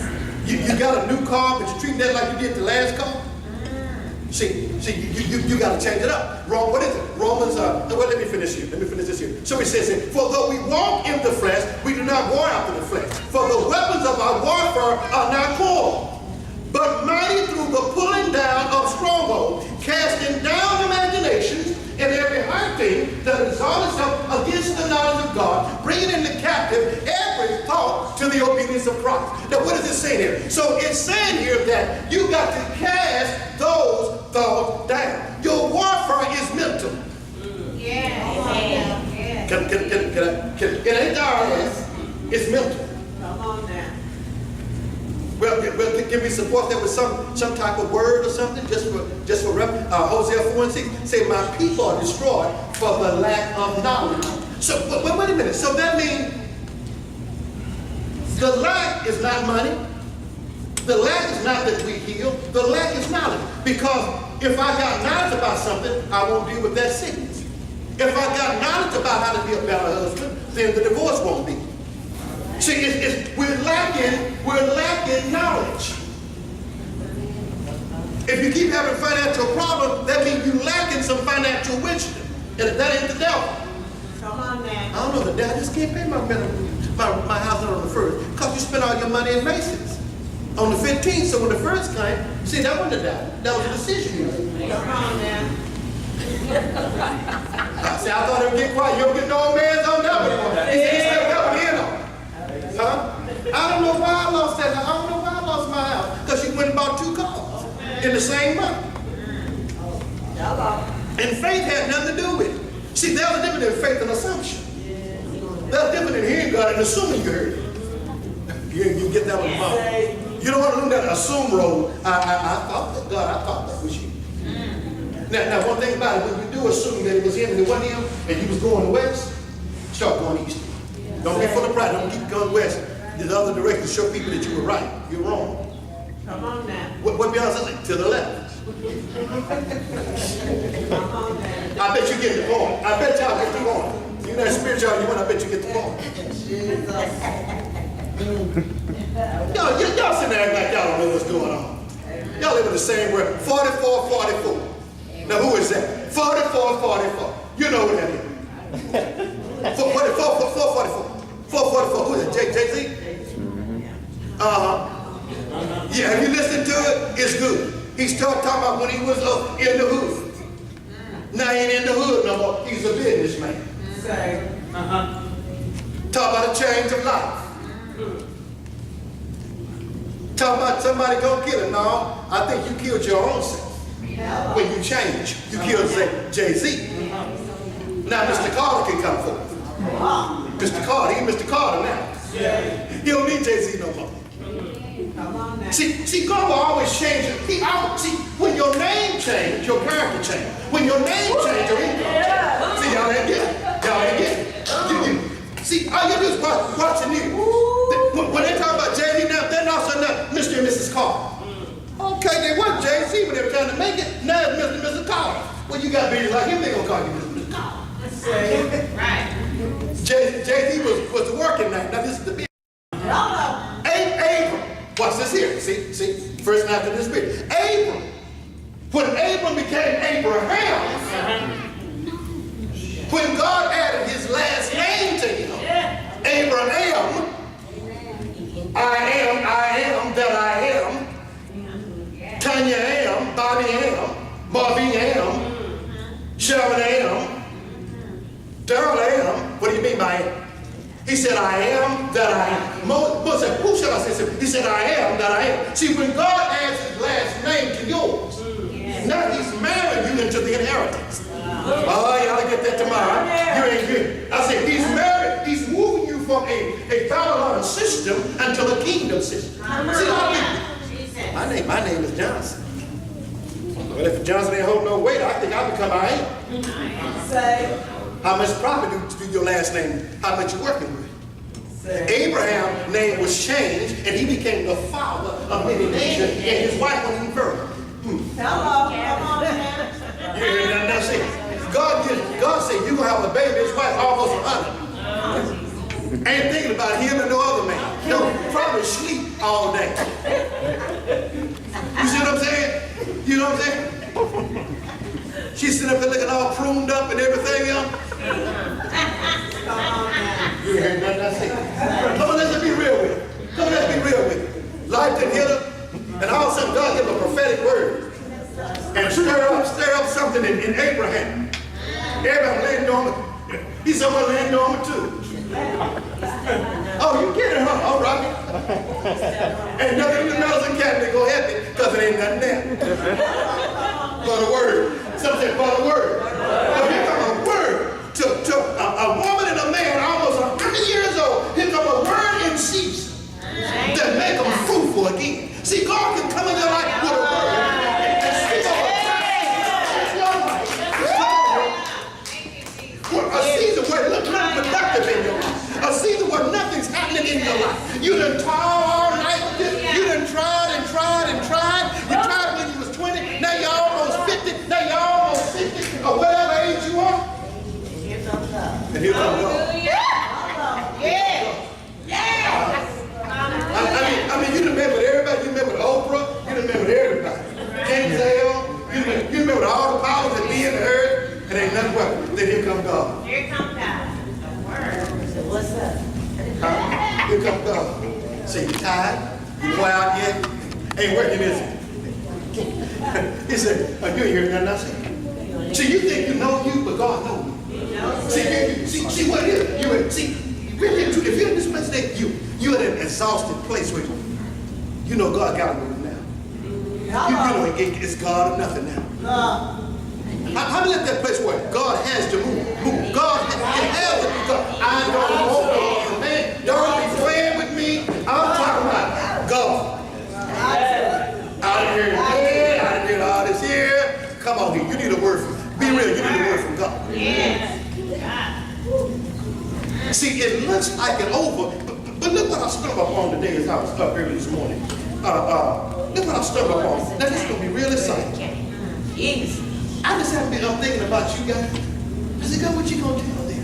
You got a new car, but you're treating that like you did the last car. See, you got to change it up. What is it? Romans, well, let me finish here. Let me finish this here. So it says, for though we walk in the flesh, we do not war after the flesh. For the weapons of our warfare are not carnal, but mighty through the pulling down of strongholds, casting down imaginations and every high thing that exalts itself against the knowledge of God, bringing into captive every thought to the obedience of Christ. Now, what does it say here? So it's saying here that you got to cast those thoughts down. Your warfare is mental. Yeah. It ain't ours. It's mental. Come on now. Well, can we support that with some type of word or something? Just for Hosea 4:6, say, my people are destroyed for the lack of knowledge. So, wait a minute. So that means the lack is not money. The lack is not that we heal. The lack is knowledge. Because if I got knowledge about something, I won't deal with that sickness. If I got knowledge about how to be a better husband, then the divorce won't be. See, we're lacking knowledge. If you keep having financial problems, that means you're lacking some financial wisdom. And if that ain't the devil. Come on now. I don't know, the devil just can't pay my house on the 1st because you spent all your money in Macy's. On the 15th, so when the first came, see, that wasn't the devil. That was a decision you made. Come on now. See, I thought it would get quiet. You don't get no old man's on that one. He said, that one in on. Huh? I don't know why I lost that. I don't know why I lost my house. Because she went and bought 2 cars in the same month. And faith had nothing to do with it. See, there's a difference in faith and assumption. There's a difference in hearing God and assuming you heard it. You get that one wrong. You don't want to do that assume role. I thought that God, I thought that was you. Now, one thing about it, when you do assume that it was him and it wasn't him, and he was going west, start going east. Don't be full of pride. Don't keep going west. The other direction, show people that you were right. You're wrong. Come on now. What be honest? Like, to the left. Come on now. I bet you get the point. I bet y'all get the point. You're not spiritual, you want, I bet you get the point. Y'all sitting there like y'all don't know what's going on. Y'all live in the same word. 44, 44. Now who is that? 44, 44. You know what that is. 44, 44. 444. Who is it? Jay-Z? Yeah, if you listen to it, it's good. He's talking about when he was in the hood. Now he ain't in the hood no more. He's a businessman. Talk about a change of life. Talk about somebody gonna kill him. No, I think you killed your own self. When you change, you killed Jay-Z. Now Mr. Carter can come forth. Mr. Carter, he's Mr. Carter now. He don't need Jay-Z no more. See, God will always change it. See, when your name change, your character change. When your name change, your income change. See, y'all ain't get it. Y'all ain't get it. See, all you do is watch the news. When they talk about Jay-Z now, they're not saying Mr. and Mrs. Carter. Okay, they weren't Jay-Z when they were trying to make it. Now it's Mr. and Mrs. Carter. Well, you got to be like him, they're going to call you Mr. and Mrs. Carter. Right. Jay-Z was the working name. Now this is the big. Abram. Watch this here. See? First after this bit. Abram. When Abram became Abraham, when God added his last name Darrell, I am. What do you mean by am? He said, I am that I am. Moses said, who shall I say? He said, I am that I am. See, when God adds his last name to yours, now he's marrying you into the inheritance. Oh, y'all get that tomorrow. You ain't good. I said, he's married. He's moving you from a Babylon system into the kingdom system. See, my name is Johnson. Well, if Johnson ain't holding no weight, I think I'll become I am. Say. How much profit do your last name? How much you working with? Abraham's name was changed, and he became the father of many nations, and his wife went even further. Hello, come on, man. You hear that? Now see, God said you're gonna have a baby. His wife almost 100. Ain't thinking about him and no other man. No, probably sleep all day. You see what I'm saying? You know what I'm saying? She's sitting up there looking all pruned up and everything else. You heard nothing I said. Come on, let's be real with it. Come on, let's be real with it. Life didn't hit her, and all of a sudden God gave a prophetic word and stir up something in Abraham. Abraham laying dormant. He's somewhere laying dormant too. Oh, you get it, huh? All right. Ain't nothing in the medicine cabinet gonna help it because it ain't nothing there. But a word. Some say, but a word. But here comes a word to a woman and a man almost 100 years old. Here comes a word in season that make them fruitful again. See, God can come in your life with a word and speak over a season where it looks unproductive in your life. A season where nothing's happening in your life. You done toiled all night with this. You done tried and tried and tried. You tried when you was 20. Now you're almost 50. Now you're almost 60 or whatever age you are. And here comes God. I mean, you done met with everybody. You met with Oprah. You done met with everybody. Denzel. You met with all the powers that be in the earth. And ain't nothing well. Then here comes God. Here comes God. The word. So what's up? Here comes God. Say, you tired? You go out yet? Ain't working, is it? He said, oh, you ain't hearing nothing I said. See, you think you know you, but God knows you. See what it is? If you're in this place today, you're in an exhausted place where you know God got to move now. You know it's God or nothing now. How many let that place where God has to move? God has to move. I don't know, man. Don't be playing with me. I'm talking about God. I didn't hear all this here. Come on here. You need a word from. Be real. You need a word from God. Yes. See, it looks like it over, but look what I stumbled upon today as I was up early this morning. Look what I stumbled upon. Now this is gonna be real exciting. I just haven't been up thinking about you guys. I said, God, what you gonna tell them?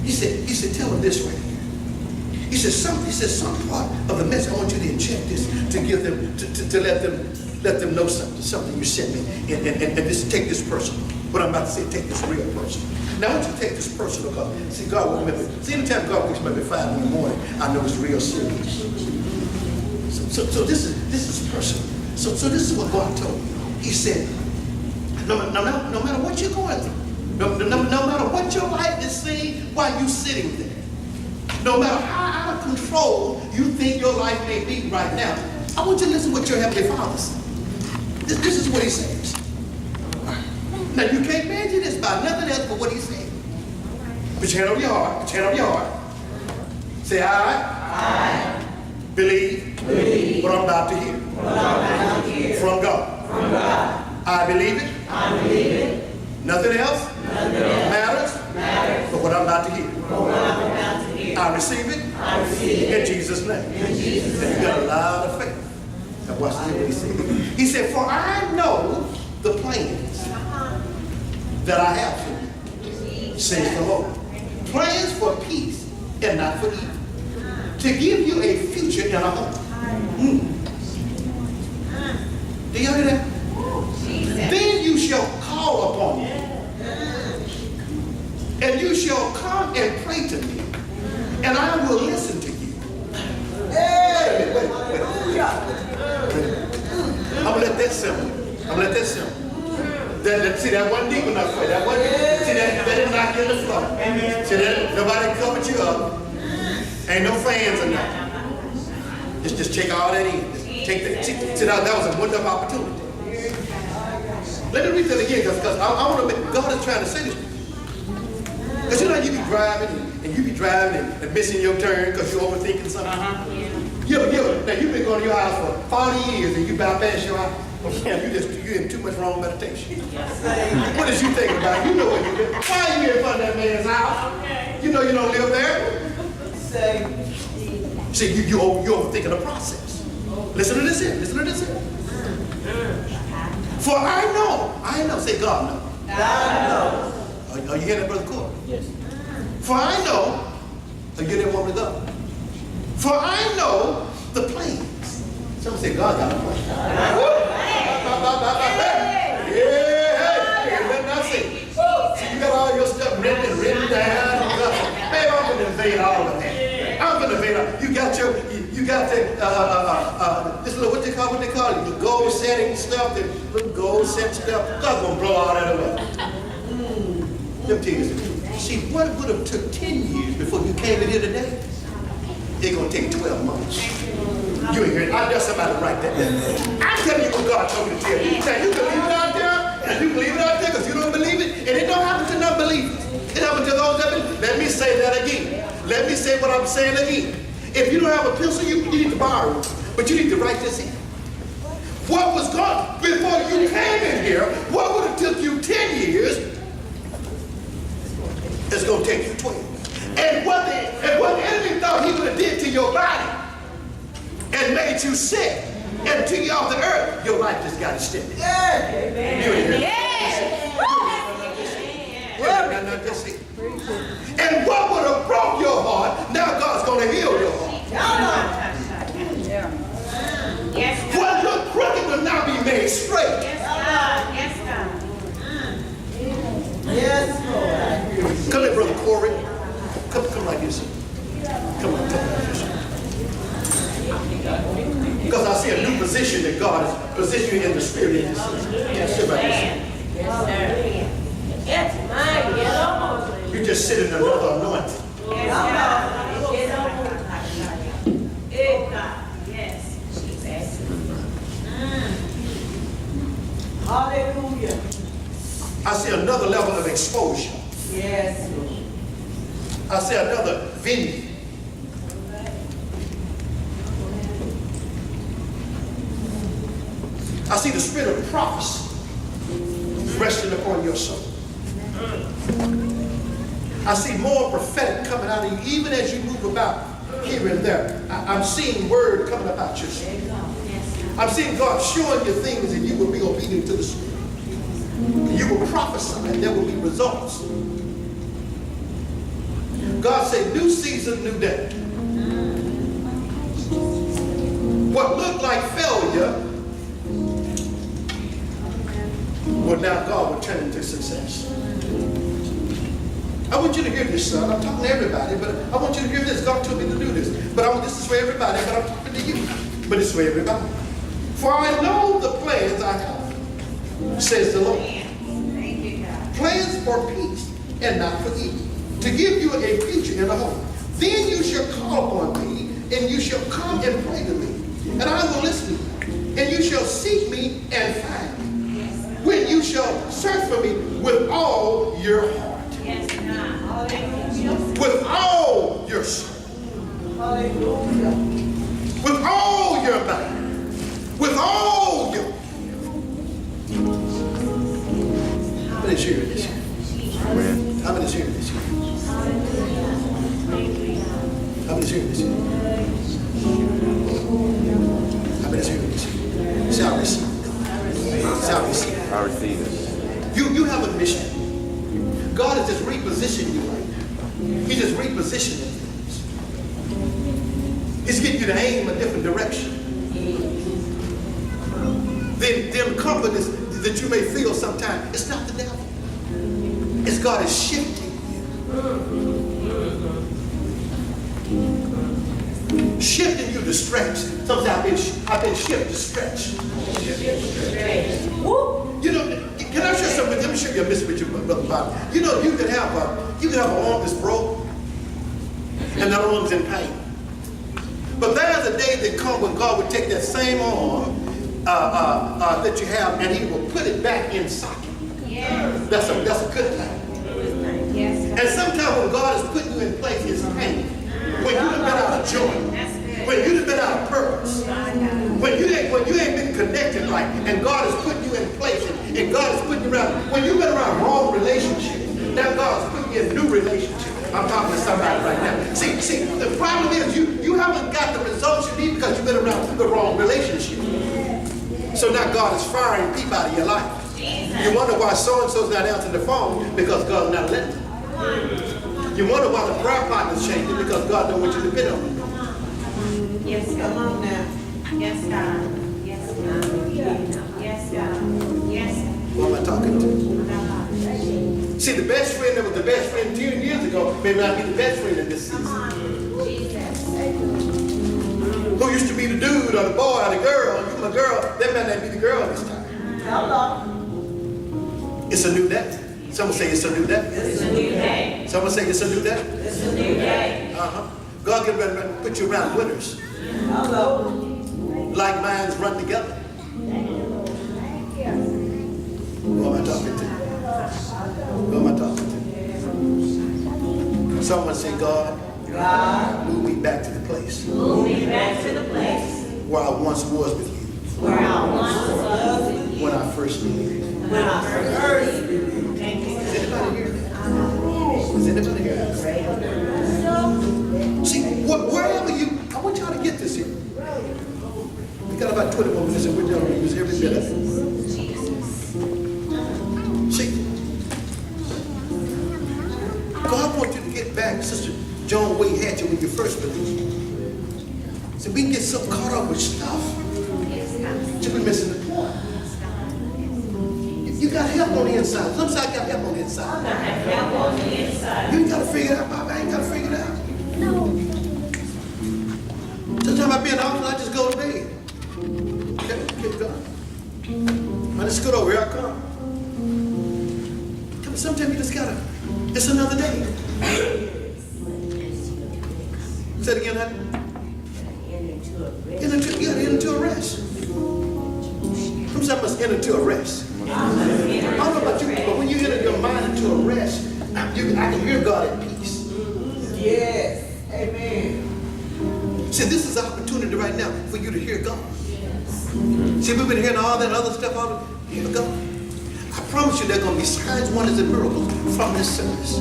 He said, tell them this right here. He said, some part of the message I want you to inject this to give them, to let them know something you sent me, and just take this personal. What I'm about to say, take this real personal. Now I want you to take this personal, because see, God won't remember. See, anytime God wakes me up at 5 in the morning, I know it's real serious. So this is personal. So this is what God told me. He said, no matter what you're going through, no matter what your life is seeing while you're sitting there, no matter how out of control you think your life may be right now, I want you to listen to what your Heavenly Father said. This is what He says. Now you can't imagine this by nothing else but what He said. Put your hand on your heart. Put your hand on your heart. Say, I believe what I'm about to hear from God. I believe it. Nothing else matters but what I'm about to hear. I receive it in Jesus' name. And you got a lot of faith. Now watch what He said. He said, for I know the plans that I have for you, says the Lord. Plans for peace and not for evil, to give you a future and a hope. Do you hear that? Then you shall call upon me, and you shall come and pray to me, and I will listen to you. Wait. I'm going to let that simmer. See, that wasn't deep enough for you. That didn't knock down here in the floor. See that? Nobody covered you up. Ain't no fans or nothing. Just take all that in. Just take that. See, that was a wonderful opportunity. Let me read that again, because I want to make, God is trying to say this. Because you know you be driving and missing your turn because you're overthinking something. Now you've been going to your house for 40 years and you bypass your house. You're in too much wrong meditation. What is you thinking about? You know what you're doing. Why are you in front of that man's house? You know you don't live there. See, you're overthinking the process. Listen to this here. Listen to this here. For I know. Say God knows. God knows. Are you hearing that, Brother Corey? Yes. For I know. Are you hearing that, woman of God? For I know the plans. Someone say, God got a plan. Yeah, let me see. See, you got all your stuff written down. Babe, I'm going to invade all of that. I'm going to invade all. You got this little, what they call it? The goal setting stuff, the little goal set stuff. God's going to blow all that away. Let me tell you this. See, what would have took 10 years before you came in here today? It's going to take 12 months. You ain't hearing. I dare somebody right there. I'm telling you what God told me to tell you. Now, you can leave it out there, and you can leave it out there because you don't believe it, and it don't happen to non-believers. It happens to those that believe. Let me say that again. Let me say what I'm saying again. If you don't have a pencil, you need to borrow it, but you need to write this in. What was God before you came in here? What would have took you 10 years? It's going to take you 12. And what the enemy thought he would have did to your body and made you sick and took you off the earth, your life just got extended. Yeah. Amen. And what would have broke your heart, now God's going to heal your heart. Yes, What looked crooked will now be made straight. yes, God. Yes, Lord. Come here, Brother Corey. Come like this. Come like this. Because I see a new position that God is positioning in the spirit in this season. Sit right here. Yes, sir. Yes, mine. Get on. You just sit in another anointing. Yes, God. Get on. Hey, God. Yes. Hallelujah. I see another level of exposure. Yes. I see another venue. I see the spirit of prophecy resting upon your soul. I see more prophetic coming out of you, even as you move about here and there. I'm seeing word coming about your soul. I'm seeing God showing you things, and you will be obedient to the Spirit. You will prophesy, and there will be results. God said, new season, new day. What looked like failure, well, now God will turn into success. I want you to hear this, son. I'm talking to everybody, but I want you to hear this. God told me to do this. But this is for everybody, but I'm talking to you. But it's for everybody. For I know the plans I have, says the Lord. Plans for peace and not for evil, to give you a future and a hope. Then you shall call upon me, and you shall come and pray to me, and I will listen to you. And you shall seek me and find me, when you shall search for me with all your heart. Yes, God. Hallelujah. With all your soul. Hallelujah. With all your mind. With all your... How many is hearing this? How many is hearing this? How many is hearing this? How many is hearing this? Shall receive. Shall receive. I receive this. You have a mission. God is just repositioning you right now. He's just repositioning things. He's getting you to aim a different direction. The uncomfortness that you may feel sometimes, it's not the devil. It's God is shifting you. Shifting you to stretch. Sometimes I've been shifted to stretch. Woo. You know, Can I share something with you? Let me show you a mystery with you, Brother Bob. You know, you can have an arm that's broke and that arm's in pain. But there's a day that comes when God would take that same arm that you have and he will put it back in socket. Yes. That's a good thing. Yes. And sometimes when God is putting you in place, it's pain. When you've been out of joy, when you've been out of purpose, when you ain't been connected right, and God is putting you in place, and God is putting you around. When you've been around wrong relationships, now God is putting you in new relationships. I'm talking to somebody right now. See, the problem is you haven't got the results you need because you've been around the wrong relationship. So now God is firing people out of your life. You wonder why so-and-so's not answering the phone because God's not letting them. You wonder why the prayer partner's changing because God don't want you to depend on him. Yes, come on now. Yes, God. Yes, God. Yes, God. Yes. Who am I talking to? See, the best friend that was the best friend 10 years ago may not be the best friend in this season. Who used to be the dude or the boy or the girl, you my girl, that might not be the girl this time. Hello. It's a new day. Someone say it's a new day. It's a new day. Someone say it's a new day. It's a new day. God get ready to put you around winners. Hello. Like minds run together. Who am I talking to? Who am I talking to? Someone say, God, move me back to the place. Move me back to the place where I once was with you. where I once was with you. When I first knew you. When I first heard you. Thank you. Is anybody here? Is anybody here? See, wherever you, I want y'all to get this here. We got about 20 more minutes and we're going to use every bit of it. See, God wants you to get back, Sister John Wayne had you when you first believed. See, we can get so caught up with stuff that we're missing the point. You got help on the inside. Sometimes I got help on the inside. You ain't got to figure it out, Bob. I ain't got to figure it out. No. Sometimes I be in the office, I just go to bed. Okay, keep going. I just scoot over here, I come. Sometimes you just gotta, it's another day. Say it again, honey. Enter into a rest. Sometimes I must enter into a rest. I don't know about you, but when you enter your mind into a rest, I can hear God at peace. Yes. Amen. See, this is an opportunity right now for you to hear God. See, we've been hearing all that other stuff. Hear God. I promise you there are going to be signs, wonders, and miracles from this service.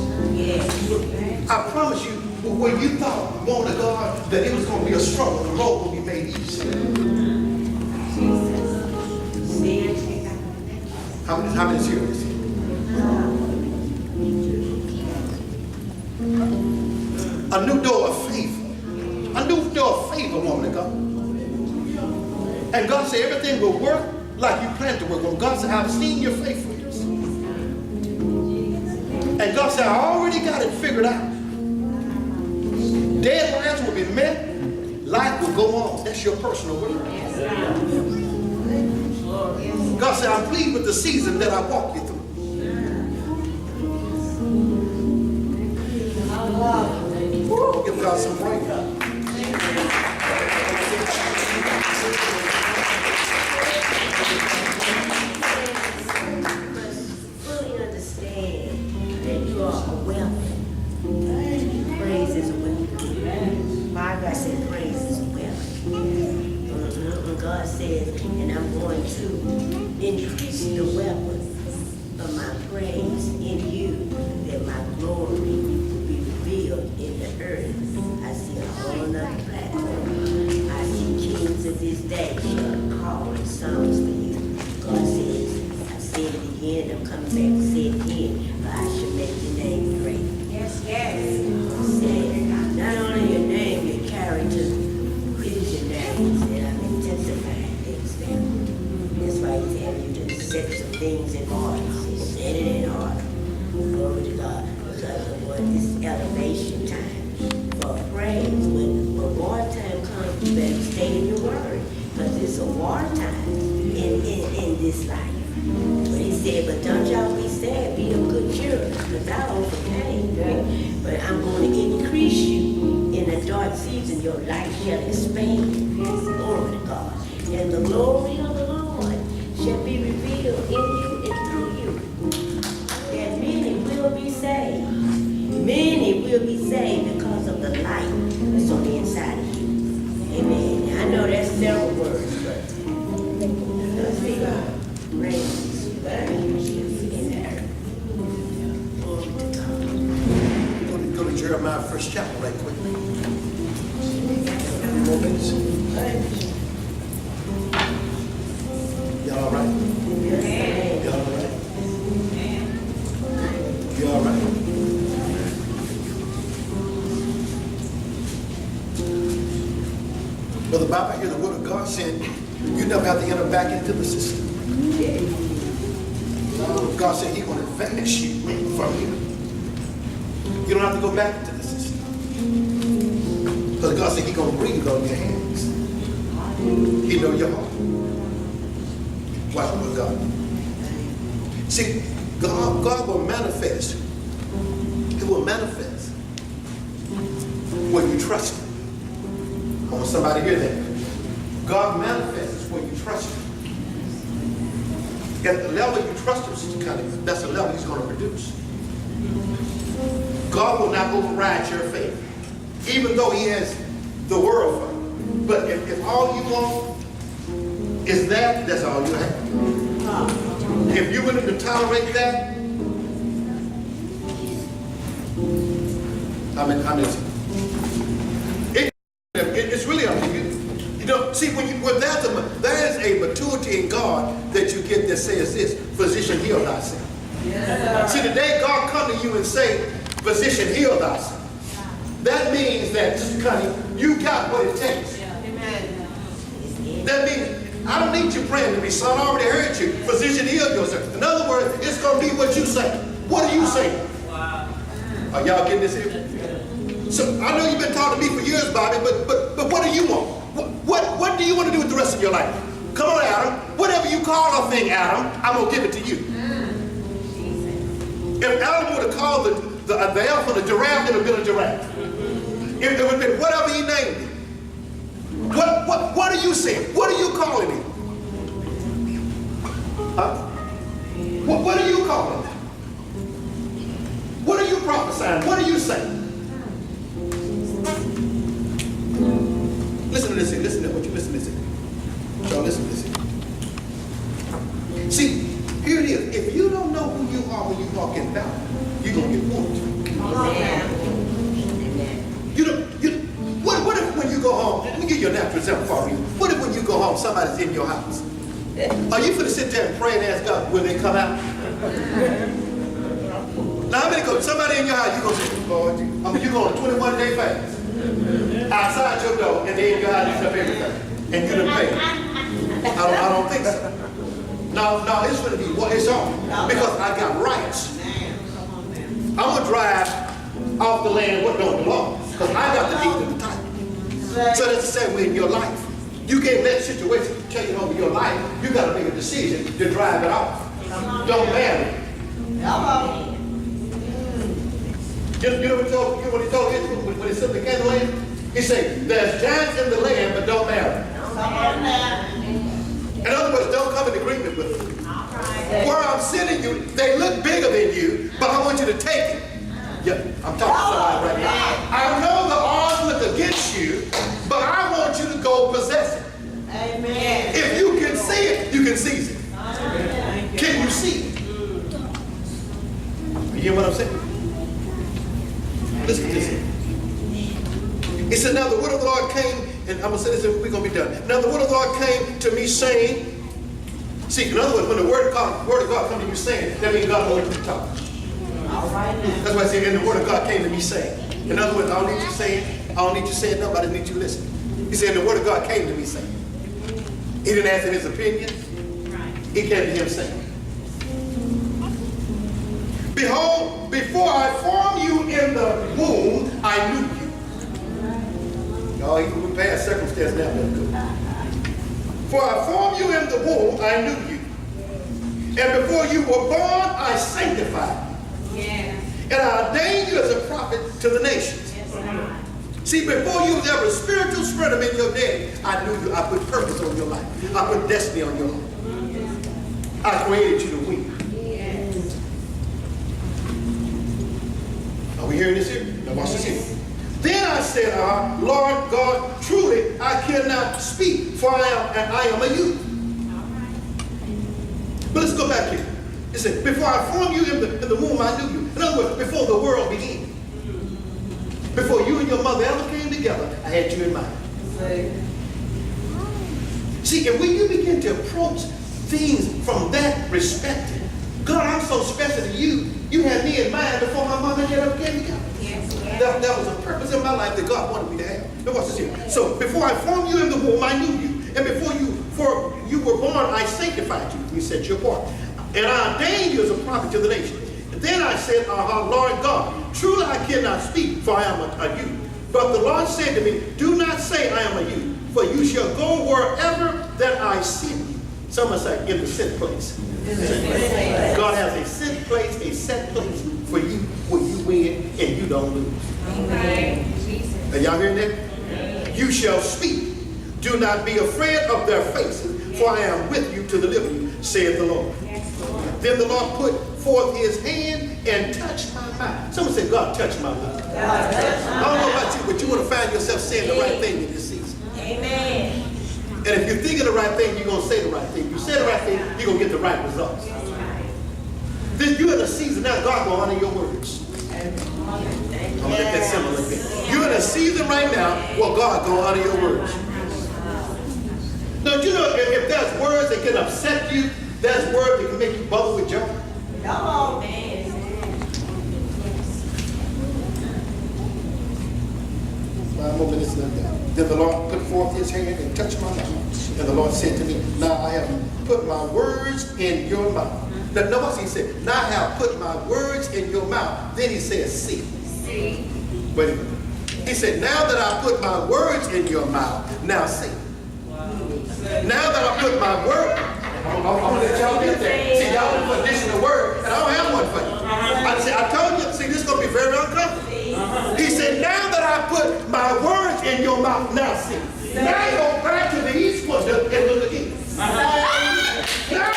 I promise you, when you thought, woman of God, that it was going to be a struggle, the road will be made easy. How many is here? A new door of favor. A new door of favor, woman of God. And God said everything will work like you planned to work. When God said, I've seen your faithfulness. And God said, I already got it figured out. Deadlines will be met. Life will go on. That's your personal word. God said, I'm pleased with the season that I walk you through. Give God some praise. Fully understand that you are a weapon. Praise is a weapon. I said praise is a weapon. God says, and I'm going to increase the weapons of my praise in you, that my glory will be revealed in the earth. I see a whole nother platform. I see kings of this day shall call in songs for you. God says, I said it again, I'm coming back to say it again, but I shall make your name great. Yes, yes. Say, not only your name, your character is your name, and I'm intensifying things there. That's why he's having you to set some things in order. Set it in order. Glory to God. Because of what this elevation time for praise. When war time comes, you better stay in your word. Because it's a war time in this life. But he said, but don't y'all be sad, be of good cheer, because I overcame. But I'm going to increase you in a dark season. Your light shall expand. Glory to God. And the glory of the Lord shall be revealed in you and through you. And many will be saved. Many will be saved because of the light that's on the inside of you. Amen. I know that's several words, but let's see God. Reigns in the earth. Glory to God. Go to Jeremiah 1st chapter right quickly. More minutes. Y'all all right? Y'all all right? You all right? Well, the Bible here, the word of God said, you never have to enter back into the system. God said he's going to vanish you from here. You don't have to go back into the system. Because God said he's going to breathe on your hands. He knows your heart. Watch with God. See, God will manifest. He will manifest when you trust him. I want somebody to hear that. God manifests when you trust him. At the level you trust him, Sister Connie, that's the level he's going to produce. God will not override your faith, even though he has the world for you. But if all you want is that, that's all you have. If you're willing to tolerate that, it's really up to you. You know, see, there is a maturity in God that you get that says this: physician, heal thyself. Yeah. See, today God come to you and say, physician, heal thyself. That means that, Sister Connie, you got what it takes. Yeah. Amen. That means I don't need you praying to me, son. I already heard you. Physician, heal yourself. In other words, it's going to be what you say. What are you saying? Wow. Are y'all getting this here? So I know you've been talking to me for years, Bobby, but what do you want? What do you want to do with the rest of your life? Come on, Adam. Whatever you call a thing, Adam, I'm going to give it to you. If Adam would have called the elephant a giraffe, it would have been a giraffe. It would have been whatever he named it. What are you saying? What are you calling it? Huh? What are you calling it? What are you prophesying? What are you saying? Listen to this. Listen to what you listen to this. Y'all listen to this. See, here it is. If you don't know who you are when you walk in battle, you're going to get whooped. What if when you go home, let me give you a natural example for you. What if when you go home, somebody's in your house? Are you going to sit there and pray and ask God, will they come out? Now, how many go? Somebody in your house, you're going to say, Lord, you're going on a 21-day fast. Outside your door, and then you got to use up everything. And you done pay. I don't think so. No, it's going to be what it's on. Because I got rights. I'm going to drive off the land what don't belong. Because I got the deed of the title. So that's the same way in your life. You can't let situations take over your life. You got to make a decision to drive it off. Don't marry. You know what he told Israel when he simply came to land? He said, there's giants in the land, but don't marry. In other words, don't come in agreement with them. Where I'm sending you, they look bigger than you, but I want you to take it. Yeah, I'm talking to somebody right now. I know the odds look against you, but I want you to go possess it. Amen. If you can see it, you can seize it. Can you see it? You hear what I'm saying? Listen to this. He said, now the word of the Lord came, and I'm going to say this and we're going to be done. Now the word of the Lord came to me saying, see, in other words, when the word of God comes to you saying, that means God wants you to talk. All right. That's why I say, and the word of God came to me saying. In other words, I don't need you saying, nothing, I just need you listening. He said, the word of God came to me saying. He didn't ask him his opinion. He came to him saying, behold, before I formed you in the womb, I knew you. Oh, he can pass circumstance now. For I formed you in the womb, I knew you. And before you were born, I sanctified you. Yes. And I ordained you as a prophet to the nations. Yes, God. See, before you was ever a spiritual spreader in your daddy, I knew you. I put purpose on your life. I put destiny on your life. I created you to win. Yes. Are we hearing this here? Now watch this here. Then I said, Lord God, truly I cannot speak, for I am a youth. But let's go back here. It said, before I formed you in the womb, I knew you. In other words, before the world began. Before you and your mother ever came together, I had you in mind. See, and when you begin to approach things from that perspective, God, I'm so special to you. You had me in mind before my mother and dad ever came together. Yes. That was a purpose in my life that God wanted me to have. Now watch this here. So before I formed you in the womb, I knew you. And before you were born, I sanctified you. We set you apart. And I ordained you as a prophet to the nation. And then I said, Lord God, truly I cannot speak, for I am a youth. But the Lord said to me, do not say I am a youth, for you shall go wherever that I send you. Someone say, in the set place. God has a set place, for you where you win and you don't lose. Okay. Are y'all hearing that? You shall speak. Do not be afraid of their faces, for I am with you to deliver you, saith the Lord. Yes, Lord. Then the Lord put forth his hand and touched my mouth. Someone said, God touched my mouth. I don't know about you, but you want to find yourself saying the right thing in this season. Amen. And if you're thinking the right thing, you're going to say the right thing. If you say the right thing, you're going to get the right results. Then you're in a season now, God will honor your words. I'm going to let that simple a little bit. You're in a season right now where God will honor your words. Now, you know, if there's words that can upset you, there's words that can make you bubble with joy. Come on. I'm going to listen to that. Then the Lord put forth his hand and touched my mouth. And the Lord said to me, now I have put my words in your mouth. Now notice he said, now I have put my words in your mouth. Then he said, see. See. Wait a minute. He said, now that I put my words in your mouth, now see. Now that I put my word, I'm going to let y'all get there. See, y'all want to condition the word, and I don't have one for you. I told you, see, this is going to be very uncomfortable. He said, now that I put my words in your mouth, now see. Now go back to the east window and look again. Now,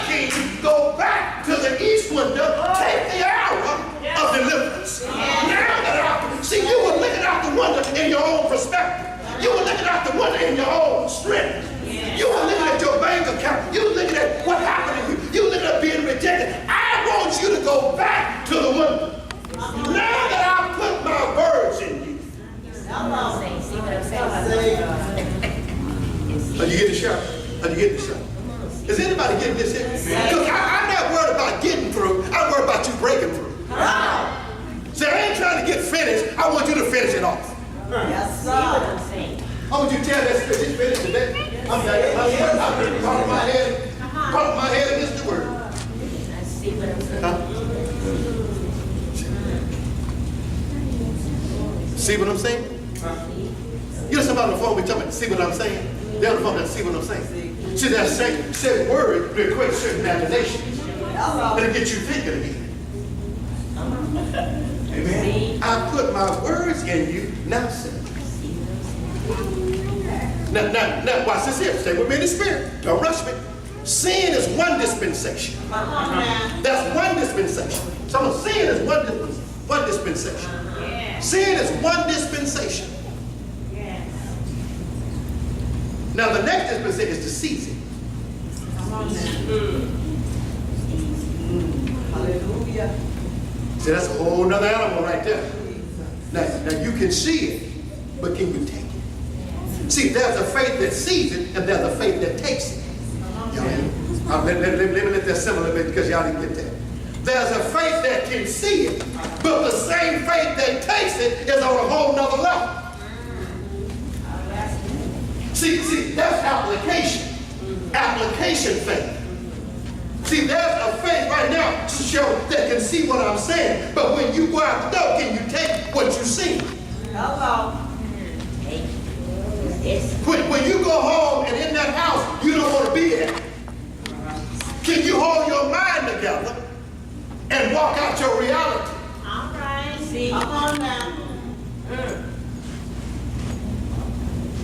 King, go back to the east window, take the hour of deliverance. Now that see, you were looking out the window in your own perspective. You were looking out the window in your own strength. You were looking at your bank account. You were looking at what happened to you. You were looking at being rejected. I want you to go back to the window. Now that I put my words in you. See what I'm saying? Are you getting the shot? Are you getting the shot? Is anybody getting this here? Because I'm not worried about getting through. I'm worried about you breaking through. See, I ain't trying to get finished. I want you to finish it off. Yes, See what sir. I'm saying? I want you to tell that spirit, it's finished today. I'm talking my head against the word. I see what I'm saying. Huh? See what I'm saying? You know somebody on the phone, we talking about see what I'm saying? They're on the phone, that see what I'm saying. See, that same word requires certain imaginations. And it gets you thinking again. Amen. I put my words in you, now say. Now, watch this here. Stay with me in the spirit. Don't rush me. Sin is one dispensation. That's one dispensation. Someone, sin is one dispensation. Sin is one dispensation. Now, the next dispensation is the season. Hallelujah. See, that's a whole nother animal right there. Now you can see it, but can you take it? See, there's a faith that sees it, and there's a faith that takes it. Let me let that simmer a little bit because y'all didn't get that. There's a faith that can see it, but the same faith that takes it is on a whole nother level. See, that's application. Application faith. See, there's a faith right now to show that can see what I'm saying, but when you go out the door, can you take what you see? Hello. When you go home and in that house, you don't want to be there. Can you hold your Come on now.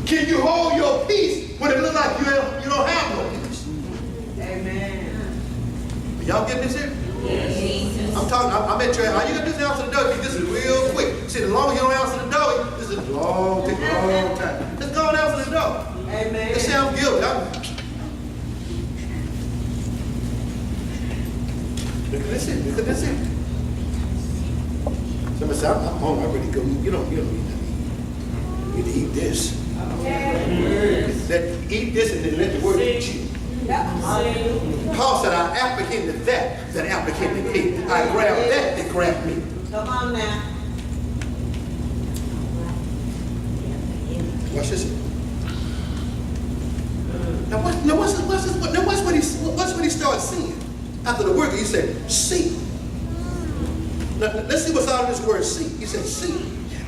Can you hold your peace when it looks like you don't have no peace? Amen. Y'all getting this here? Yes. I'm talking, I'm at your, are you going to do this answer the door? This is real quick. See, the longer you don't answer the door, this is a long, take a long time. Just go and answer the door. Amen. They say I'm guilty. Look at this here. Look at this here. Somebody say, I'm hungry. I really go eat. You don't eat nothing. You need to eat this. Eat this and then let the word eat you. Paul said, I apprehended that apprehended me. I grabbed that grabbed me. Come on now. Watch this. Now what's what he started seeing? After the word, he said, see. Now, let's see what's out of this word, see. He said, see.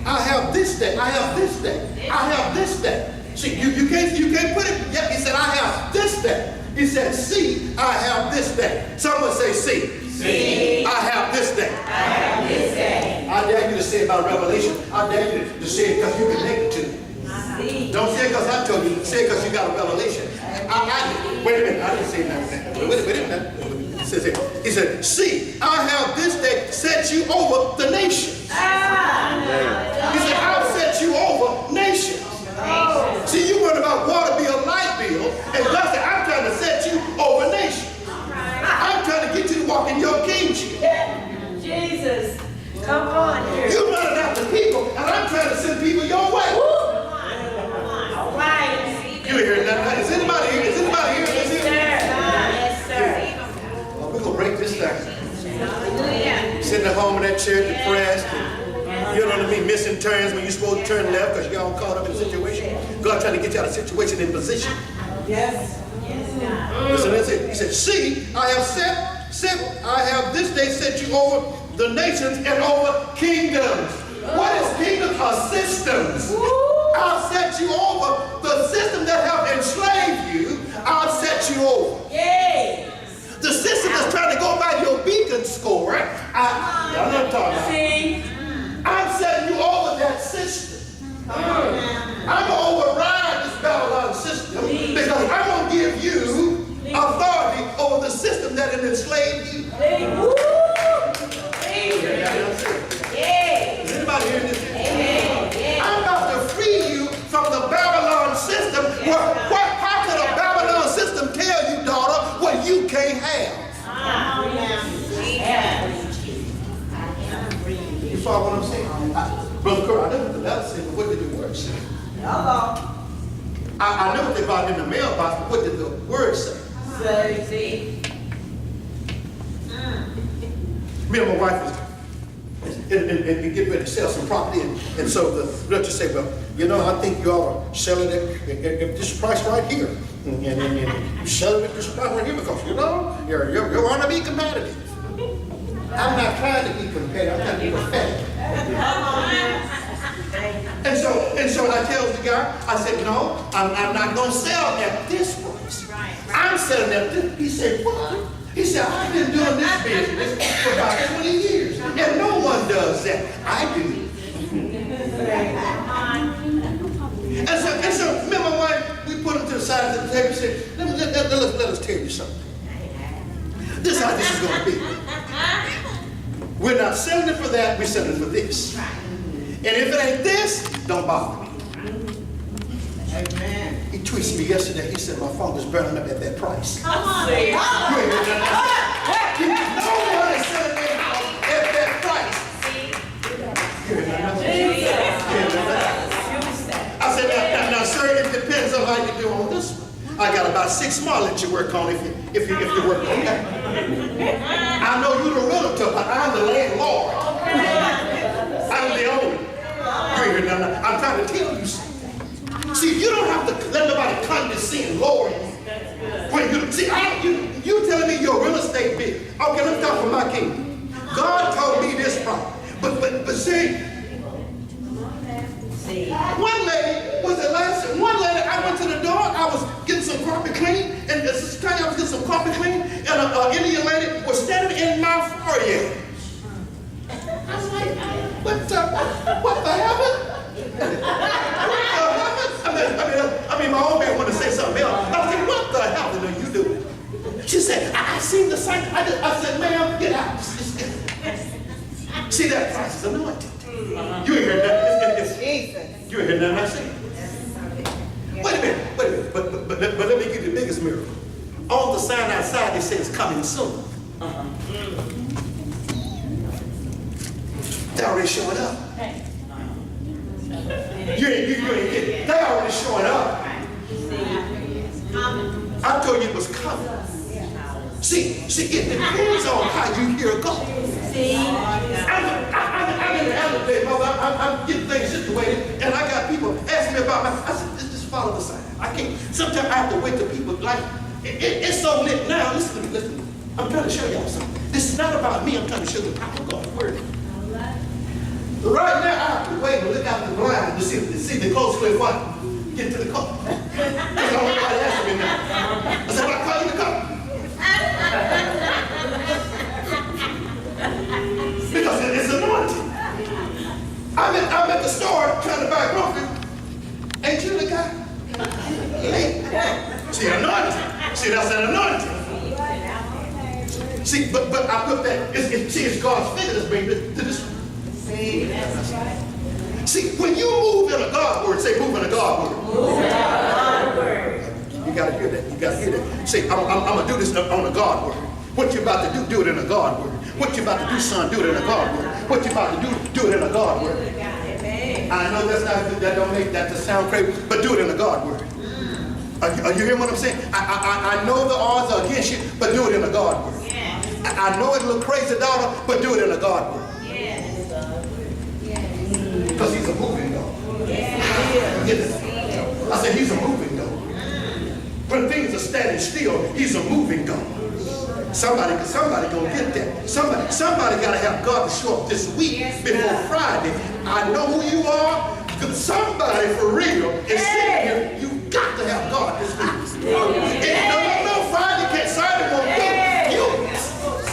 I have this day. I have this day. I have this day. See, you can't put it. Yeah, he said, I have this day. He said, see, I have this day. Someone say, see. See. I have this day. I have this day. I dare you to say it about Revelation. I dare you to say it because you connected to it. Don't say it because I told you. Say it because you got a revelation. Wait a minute. I didn't say nothing. Wait a minute. He said, see, I have this day set you over the nations. He said, I'll set you over nations. See, you worried about water bill, light bill, and God said, I'm trying to set you over nations. I'm trying to get you to walk in your kingship. Jesus, come on here. You're running after people, and I'm trying to send people your way. All right. You hear that? Is anybody here? Is anybody here? Yes, sir. Well, we're going to break this down. Hallelujah. Sitting at home in that chair depressed, and you know what I mean, missing turns when you're supposed to turn left because you're all caught up in the situation. God trying to get you out of the situation in position. Yes. Listen, he said, see, I have this day set you over the nations and over kingdoms. What is kingdoms? Are systems. I'll set you over the system that have enslaved you. I'll set you over. Yay. The system that's trying to go by your beacon score. I'm not talking about. See? I'm setting you over that system. I'm going to override this Babylon system because I'm going to give you authority over the system that has enslaved you. Is anybody hearing this? I'm about to free you from the Babylon system. How could a Babylon system tell you, daughter, what you can't have? You follow what I'm saying? Brother Kurt, I know what the letter said, but what did the word say? Hello. I know what they brought in the mailbox, but what did the word say? See. Me and my wife was and get ready to sell some property, and so the realtor said, well, you know, I think you all are selling it at this price right here, and you're selling it at this price right here because you know you want to be competitive. I'm not trying to be competitive. I'm trying to be prophetic. And so I tell the guy, I said, no, I'm not going to sell at this price. I'm selling at this. He said, what? He said, I've been doing this business for about 20 years, and no one does that. I do. And so me and my wife, we put him to the side of the table and said, let us tell you something. This is how this is going to be. We're not selling it for that, we're selling it for this. And if it ain't this, don't bother me. Amen. He tweeted me yesterday. He said, my phone was burning up at that price. Come on. No one is selling it at that price. I said, now, sir, it depends on how you do on this one. I got about 6 more that you work on if you work on that. I know you're the realtor, but I'm the landlord. I'm the owner. I'm trying to tell you something. See, you don't have to let nobody condescend, lower you. When you telling me your real estate big. Okay, let's talk for my kingdom. God told me this problem. But see, one lady, I went to the door, I was getting some carpet clean, and I was getting some carpet clean, and an Indian lady was standing in my foyer. I was like, What the happened? I mean, my old man wanted to say something else. I said, what the hell are you doing? She said, I seen the sign. I said, ma'am, get out. See, that price is anointed. You ain't heard that. You ain't heard nothing I said. Wait a minute. But let me give you the biggest miracle. On the sign outside, it says coming soon. They're already showing up. You ain't kidding. They already showing up. I told you it was coming. See, it depends on how you hear God. I'm in the elevator, I'm getting things situated, and I got people asking me about I said, just follow the sign. I can't. Sometimes I have to wait till people like it's so lit now. Listen. I'm trying to show y'all something. This is not about me. I'm trying to show the power of God's word. Right now, I have to wait and look out the blind to see the close clip what? Get to the car. That's all nobody asking me now. I said, well, I call you the car. Because it's anointing. I'm at the store trying to buy groceries. Ain't you the guy? See, anointing. See, that's an anointing. See, but I put that, it's God's finger that's bringing it to this. See, when you move in a God word, say move in a God word. Move in a God word. You gotta hear that. You gotta hear that. Say, I'm gonna do this on a God word. What you about to do it in a God word. What you about to do, son, do it in a God word. What you about to do it in a God word. I know that don't make that to sound crazy, but do it in a God word. Are you hearing what I'm saying? I know the odds are against you, but do it in a God word. I know it look crazy, daughter, but do it in a God word. Because he's a moving God. I said he's a moving God. When things are standing still, he's a moving God. Somebody gonna get that. Somebody gotta have God to show up this week before Friday. I know who you are. Because somebody for real is sitting here. You got to have God this week. No, Friday can't. Saturday won't do. You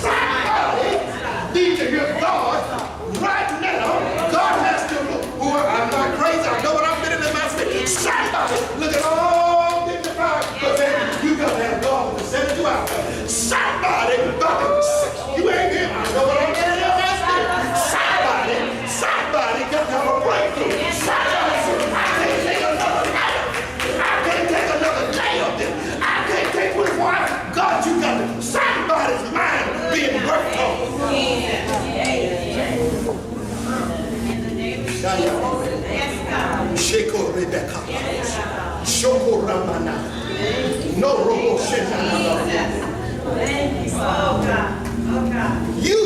somebody need to hear God right now. God has to look. I'm not crazy. I know what I'm getting in my spirit. Somebody look at all dignified, but then you gotta have God to send you out. Somebody, you ain't here. I know what I'm getting in my spirit. Somebody got to have a breakthrough. Somebody, I can't take another night. I can't take another day of this. I can't take with one. God, you got to. Somebody's mind being worked on. Sheko Rebecca. Shoko Ramana. No Robo Shena. You,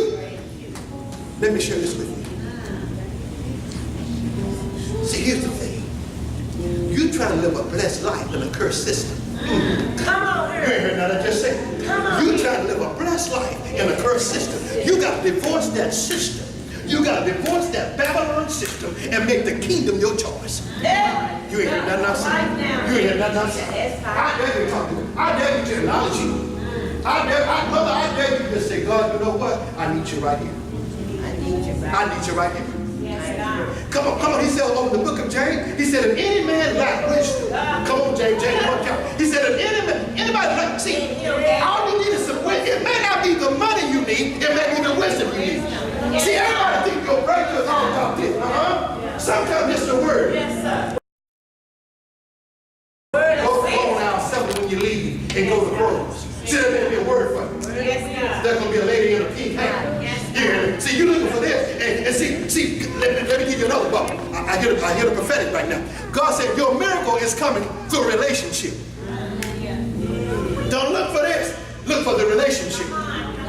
let me share this with you. See, here's the thing. You try to live a blessed life in a cursed system. Come on, You ain't heard nothing I just said. You try to live a blessed life in a cursed system. You got to divorce that system. You got to divorce that Babylon system and make the kingdom your choice. You ain't heard nothing I said. You ain't heard nothing I said. I dare you to talk to me. I dare you to acknowledge you. I dare you to say, God, you know what? I need you right here. I need you right here. Come on. He said over the book of James, he said, if any man lack wisdom, come on, James 1. He said, if anybody lack, see, all you need is some wisdom. It may not be the money you need, it may be the wisdom you need. See, everybody think your breakthrough is all about this. Sometimes it's the word. Yes, sir. Go on out 7 when you leave and go to Groves. See, there may be a word for you. There's going to be a lady in a pink hat. Yeah. See, you're looking for this. And see, let me give you another bubble. I hear the prophetic right now. God said your miracle is coming through a relationship. Don't look for this. Look for the relationship.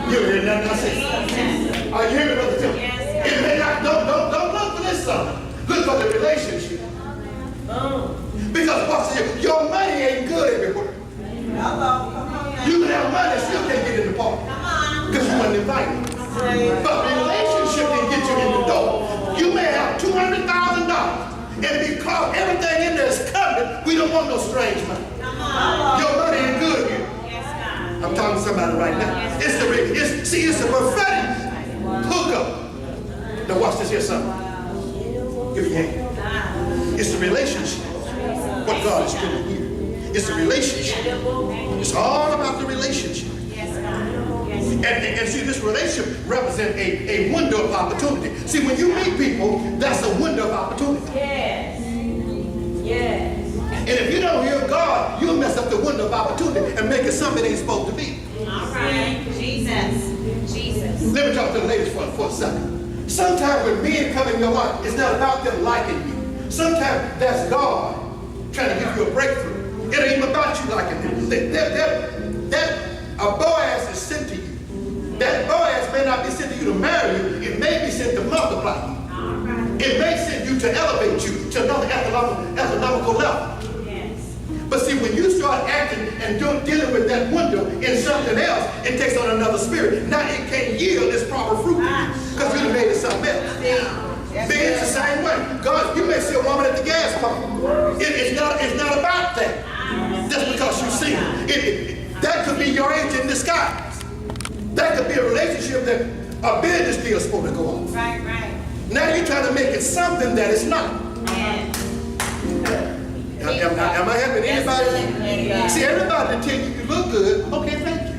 You hear nothing I say? Are you hearing me, Brother Tim? It may not, don't look for this son. Look for the relationship. Because Pastor, your money ain't good everywhere. You can have money and still can't get in the party. Because you weren't invited. But relationship can get you in the door. You may have $200,000 and because everything in there is covered, we don't want no strange money. Your money ain't good here. I'm talking to somebody right now. It's the prophetic hookup. Now watch this here, son. Give me your hand. It's the relationship. What God is doing here. It's the relationship. It's all about the relationship. And see, this relationship represents a window of opportunity. See, when you meet people, that's a window of opportunity. Yes. Yes. And if you don't hear God, you'll mess up the window of opportunity and make it something it ain't supposed to be. All right. Jesus. Jesus. Let me talk to the ladies for a second. Sometimes when men come in your life, it's not about them liking you. Sometimes that's God trying to give you a breakthrough. It ain't even about you liking him. A Boaz is sent to you. That Boaz may not be sent to you to marry you. It may be sent to multiply you. It may send you to elevate you to another astronomical level. Yes. But see, when you start acting and dealing with that window in something else, it takes on another spirit. Now it can't yield its proper fruit because you made it something else. See, it's the same way. God, you may see a woman at the gas pump. It's not about that. Just because you see it. That could be your angel in disguise. That could be a relationship that a business deal is supposed to go on. Right, right. Now you're trying to make it something that it's not. Yes. Am I helping anybody? See, everybody that tell you you look good, okay, thank you.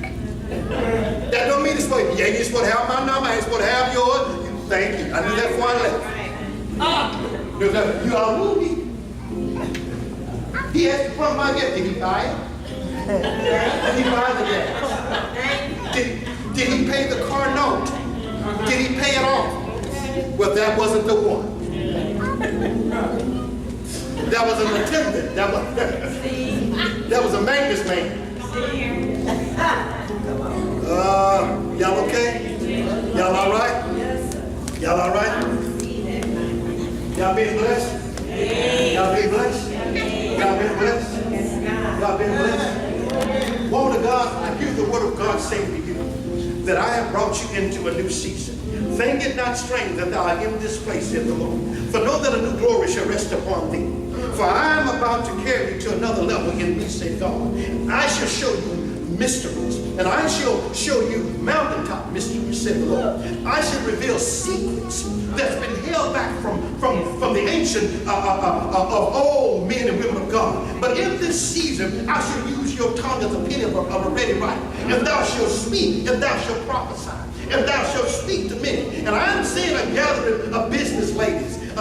That don't mean it's supposed to, yeah, you're supposed to have my number, I ain't supposed to have yours. Thank you. I knew that before I left. You are movie. He has to pump my gas. Did he buy it? Did he buy the gas? Did he pay the car note? Did he pay it off? Well, that wasn't the one. That was an attendant. That was a maintenance man. Y'all okay? Y'all all right? Y'all all right? Y'all being blessed? Y'all being blessed? Y'all being blessed? Y'all being blessed? Woman of God, I hear the word of God saying to you that I have brought you into a new season. Think it not strange that thou art in this place, said the Lord. For know that a new glory shall rest upon thee. For I am about to carry you to another level in me, said God. I shall show you mysteries, and I shall show you mountaintop mysteries, said the Lord. I shall reveal secrets that's been held back from the ancient of all men and women of God. But in this season, I shall use your tongue as a pen of a ready writer, and thou shalt speak, and thou shalt prophesy, and thou shalt speak to many. And I'm seeing a gathering of business ladies, and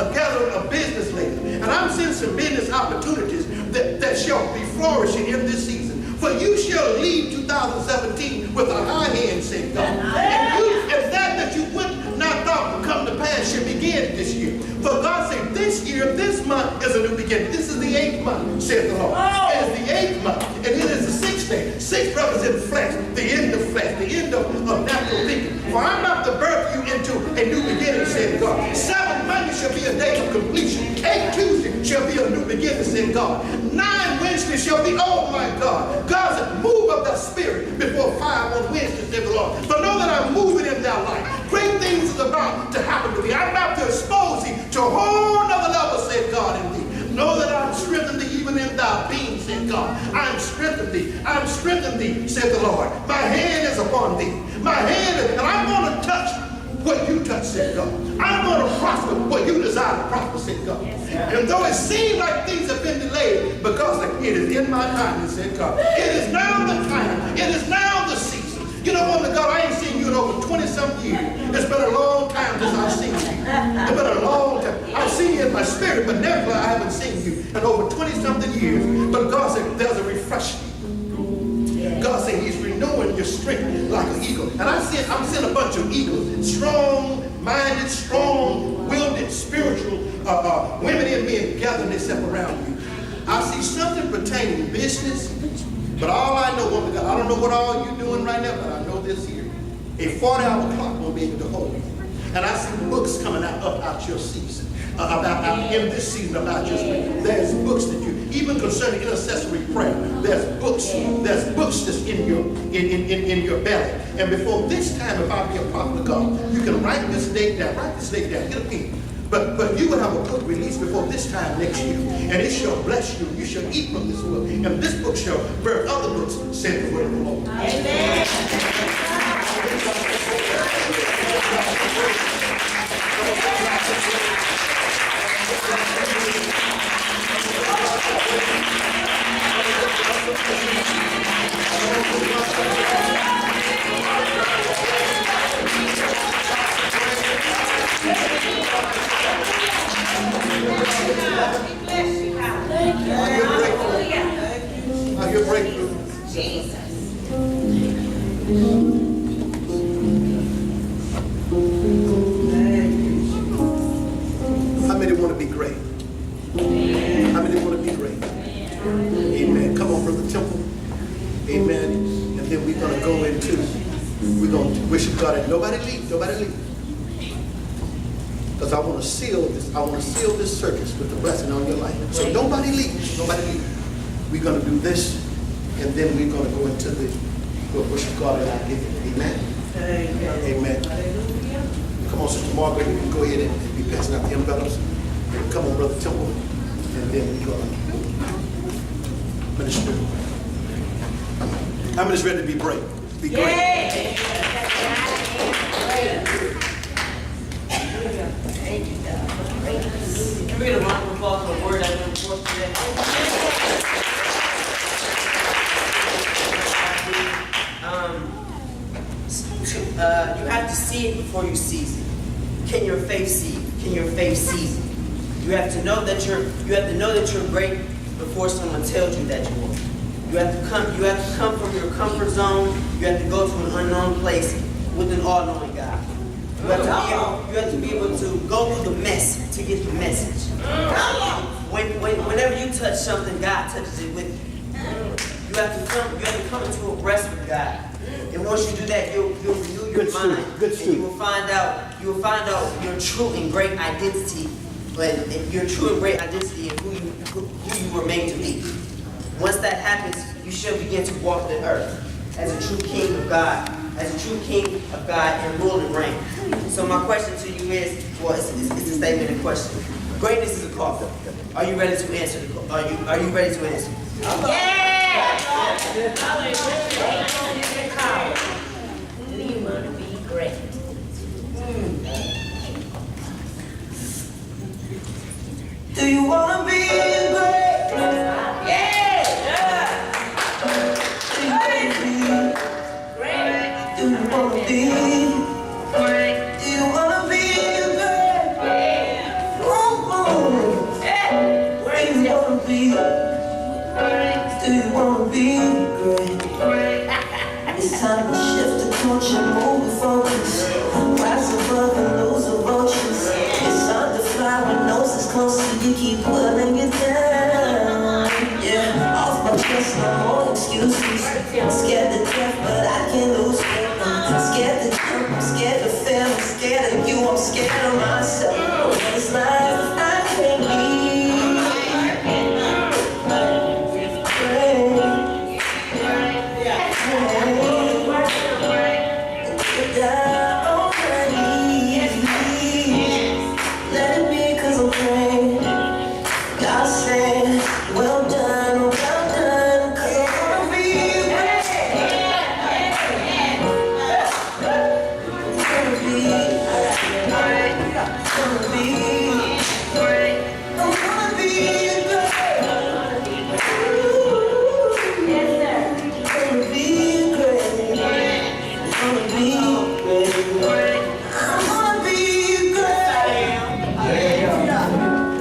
I'm seeing some business opportunities that shall be flourishing in this season. For you shall leave 2017 with a high hand, said God. And that you would not thought would come to pass shall begin this year. For God said, this year, this month is a new beginning. This is the 8th month, said the Lord. It is the 8th month, and it is the 6th day. 6 represents flesh, the end of flesh, the end of natural thinking. For I'm about to birth you into a new beginning, said God. 7 Monday shall be a day of completion. 8 Tuesday shall be a new beginning, said God. 9 Wednesday shall be, oh my God. God said, move up the spirit before 5 on Wednesday, said the Lord. For know that I'm moving in thy life. Great things is about to happen to thee. I'm about to expose thee to a whole nother level, said God in thee. Know that I'm strengthening thee even in thy being, said God. I'm strengthening thee. I'm strengthening thee, said the Lord. My hand is upon thee. My hand is, and I'm going to touch what you touch, said God. I'm going to prosper what you desire to prosper, said God. And though it seems like things have been delayed, because it is in my kindness, said God. It is now the time. It is now the season. You know, woman of God, I ain't seen you in over 20-something years. It's been a long time since I've seen you. It's been a long time. I've seen you in my spirit, but never I haven't seen you in over 20-something years. But God said there's a refreshing. God said he's renewing your strength like an eagle. And I'm seeing a bunch of eagles, strong-minded, strong-willed, spiritual women and men gathering themselves around you. I see something pertaining to business, but all I know, woman of God, I don't know what all you're doing right now, but I know this here. A 40-hour clock won't be able to hold you. And I see books coming out your season. In this season about your spirit. There's books that you, even concerning intercessory prayer, there's books that's in your belly. And before this time, if I be a prophet of God, you can write this date down, get a pen. But you will have a book released before this time next year, and it shall bless you. You shall eat from this book, and this book shall birth other books, said the word of the Lord. Amen. How many want to be great? How many want to be great? Amen. Come on, Brother Temple. Amen. And then we're going to go into, we're going to worship God. And nobody leave. Nobody leave. Because I want to seal this. I want to seal this service with the blessing on your life. So nobody leave. Nobody leave. We're going to do this, and then we're going to go into the worship God and I give it. Amen. Amen. Come on, Sister Margaret, you can go ahead and be passing out the envelopes. Come on, Brother Temple, and then we're going to minister. How many is ready to be great? Be great. Thank you, God. Can we get a round of applause for the word I've been forced today? You have to see it before you seize it. Can your faith see it? Can your faith seize it? You have to know that you're great before someone tells you that you are. You have to come from your comfort zone. You have to go to an unknown place with an all-knowing God. You have to be able to go through the mess to get the message. Whenever you touch something, God touches it with you. You have to come into a rest with God. And once you do that, you'll renew your mind, and you will find out your true and great identity, and your true and great identity and who you were made to be. Once that happens, you shall begin to walk the earth as a true king of God, and rule and reign. So my question to you is, well, it's a statement and question. Greatness is a call. Are you ready to answer the call? Are you ready to answer? Do you want to be great? Do you want to be great? Yeah! Do you want to be? Do you want to be great? Oh, where you want to be? Do you want to be great? It's time to shift the culture, move the focus. Rise above and lose the vultures. It's time to fly when noses close to you, keep pulling it down. Yeah, off my chest, no more excuses. I'm scared to death, but I can't lose faith. I'm scared to jump, I'm scared to fail. I'm scared of you, I'm scared of myself. What is life? I can't leave. Let it be, 'cause I'm praying. God said, well done, 'cause I wanna be great. Wanna be great. Wanna be great. I wanna be great. Yes, sir. Wanna be great. Wanna be great. I wanna be great.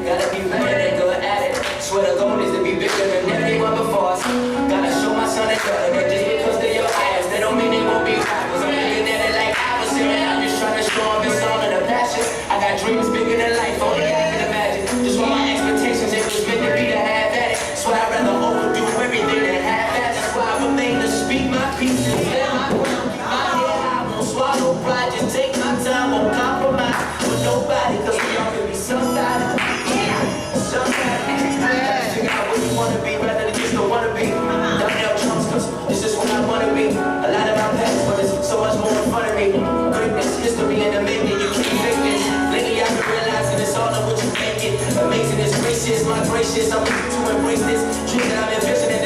Gotta be better than good at it. Swear the goal is to be bigger than everyone before us. Gotta show my son and daughter that just because they're your eyes, they don't mean they won't be rappers. I'm looking at it like I was here, and I'm just trying to show them it's all in the passion. I got dreams bigger than life, only I can imagine. Just want my expectations, it was meant to be to have at it. So I'd rather overdo everything than half that. That's why I remain to speak my piece and stand my ground. My head high, won't swallow pride, just take my time, won't compromise with nobody, 'cause we all can be somebody. Figure out what you wanna be rather than just don't wanna be. Darnell Trumps, 'cause this is what I wanna be. A lot of my past, but it's so much more in front of me. Greatness, history in the making, you can't fake this. Lately I've been realizing it's all of what you make it. Amazing is gracious, my gracious, I'm looking to embrace this. Dream that I've been visioning.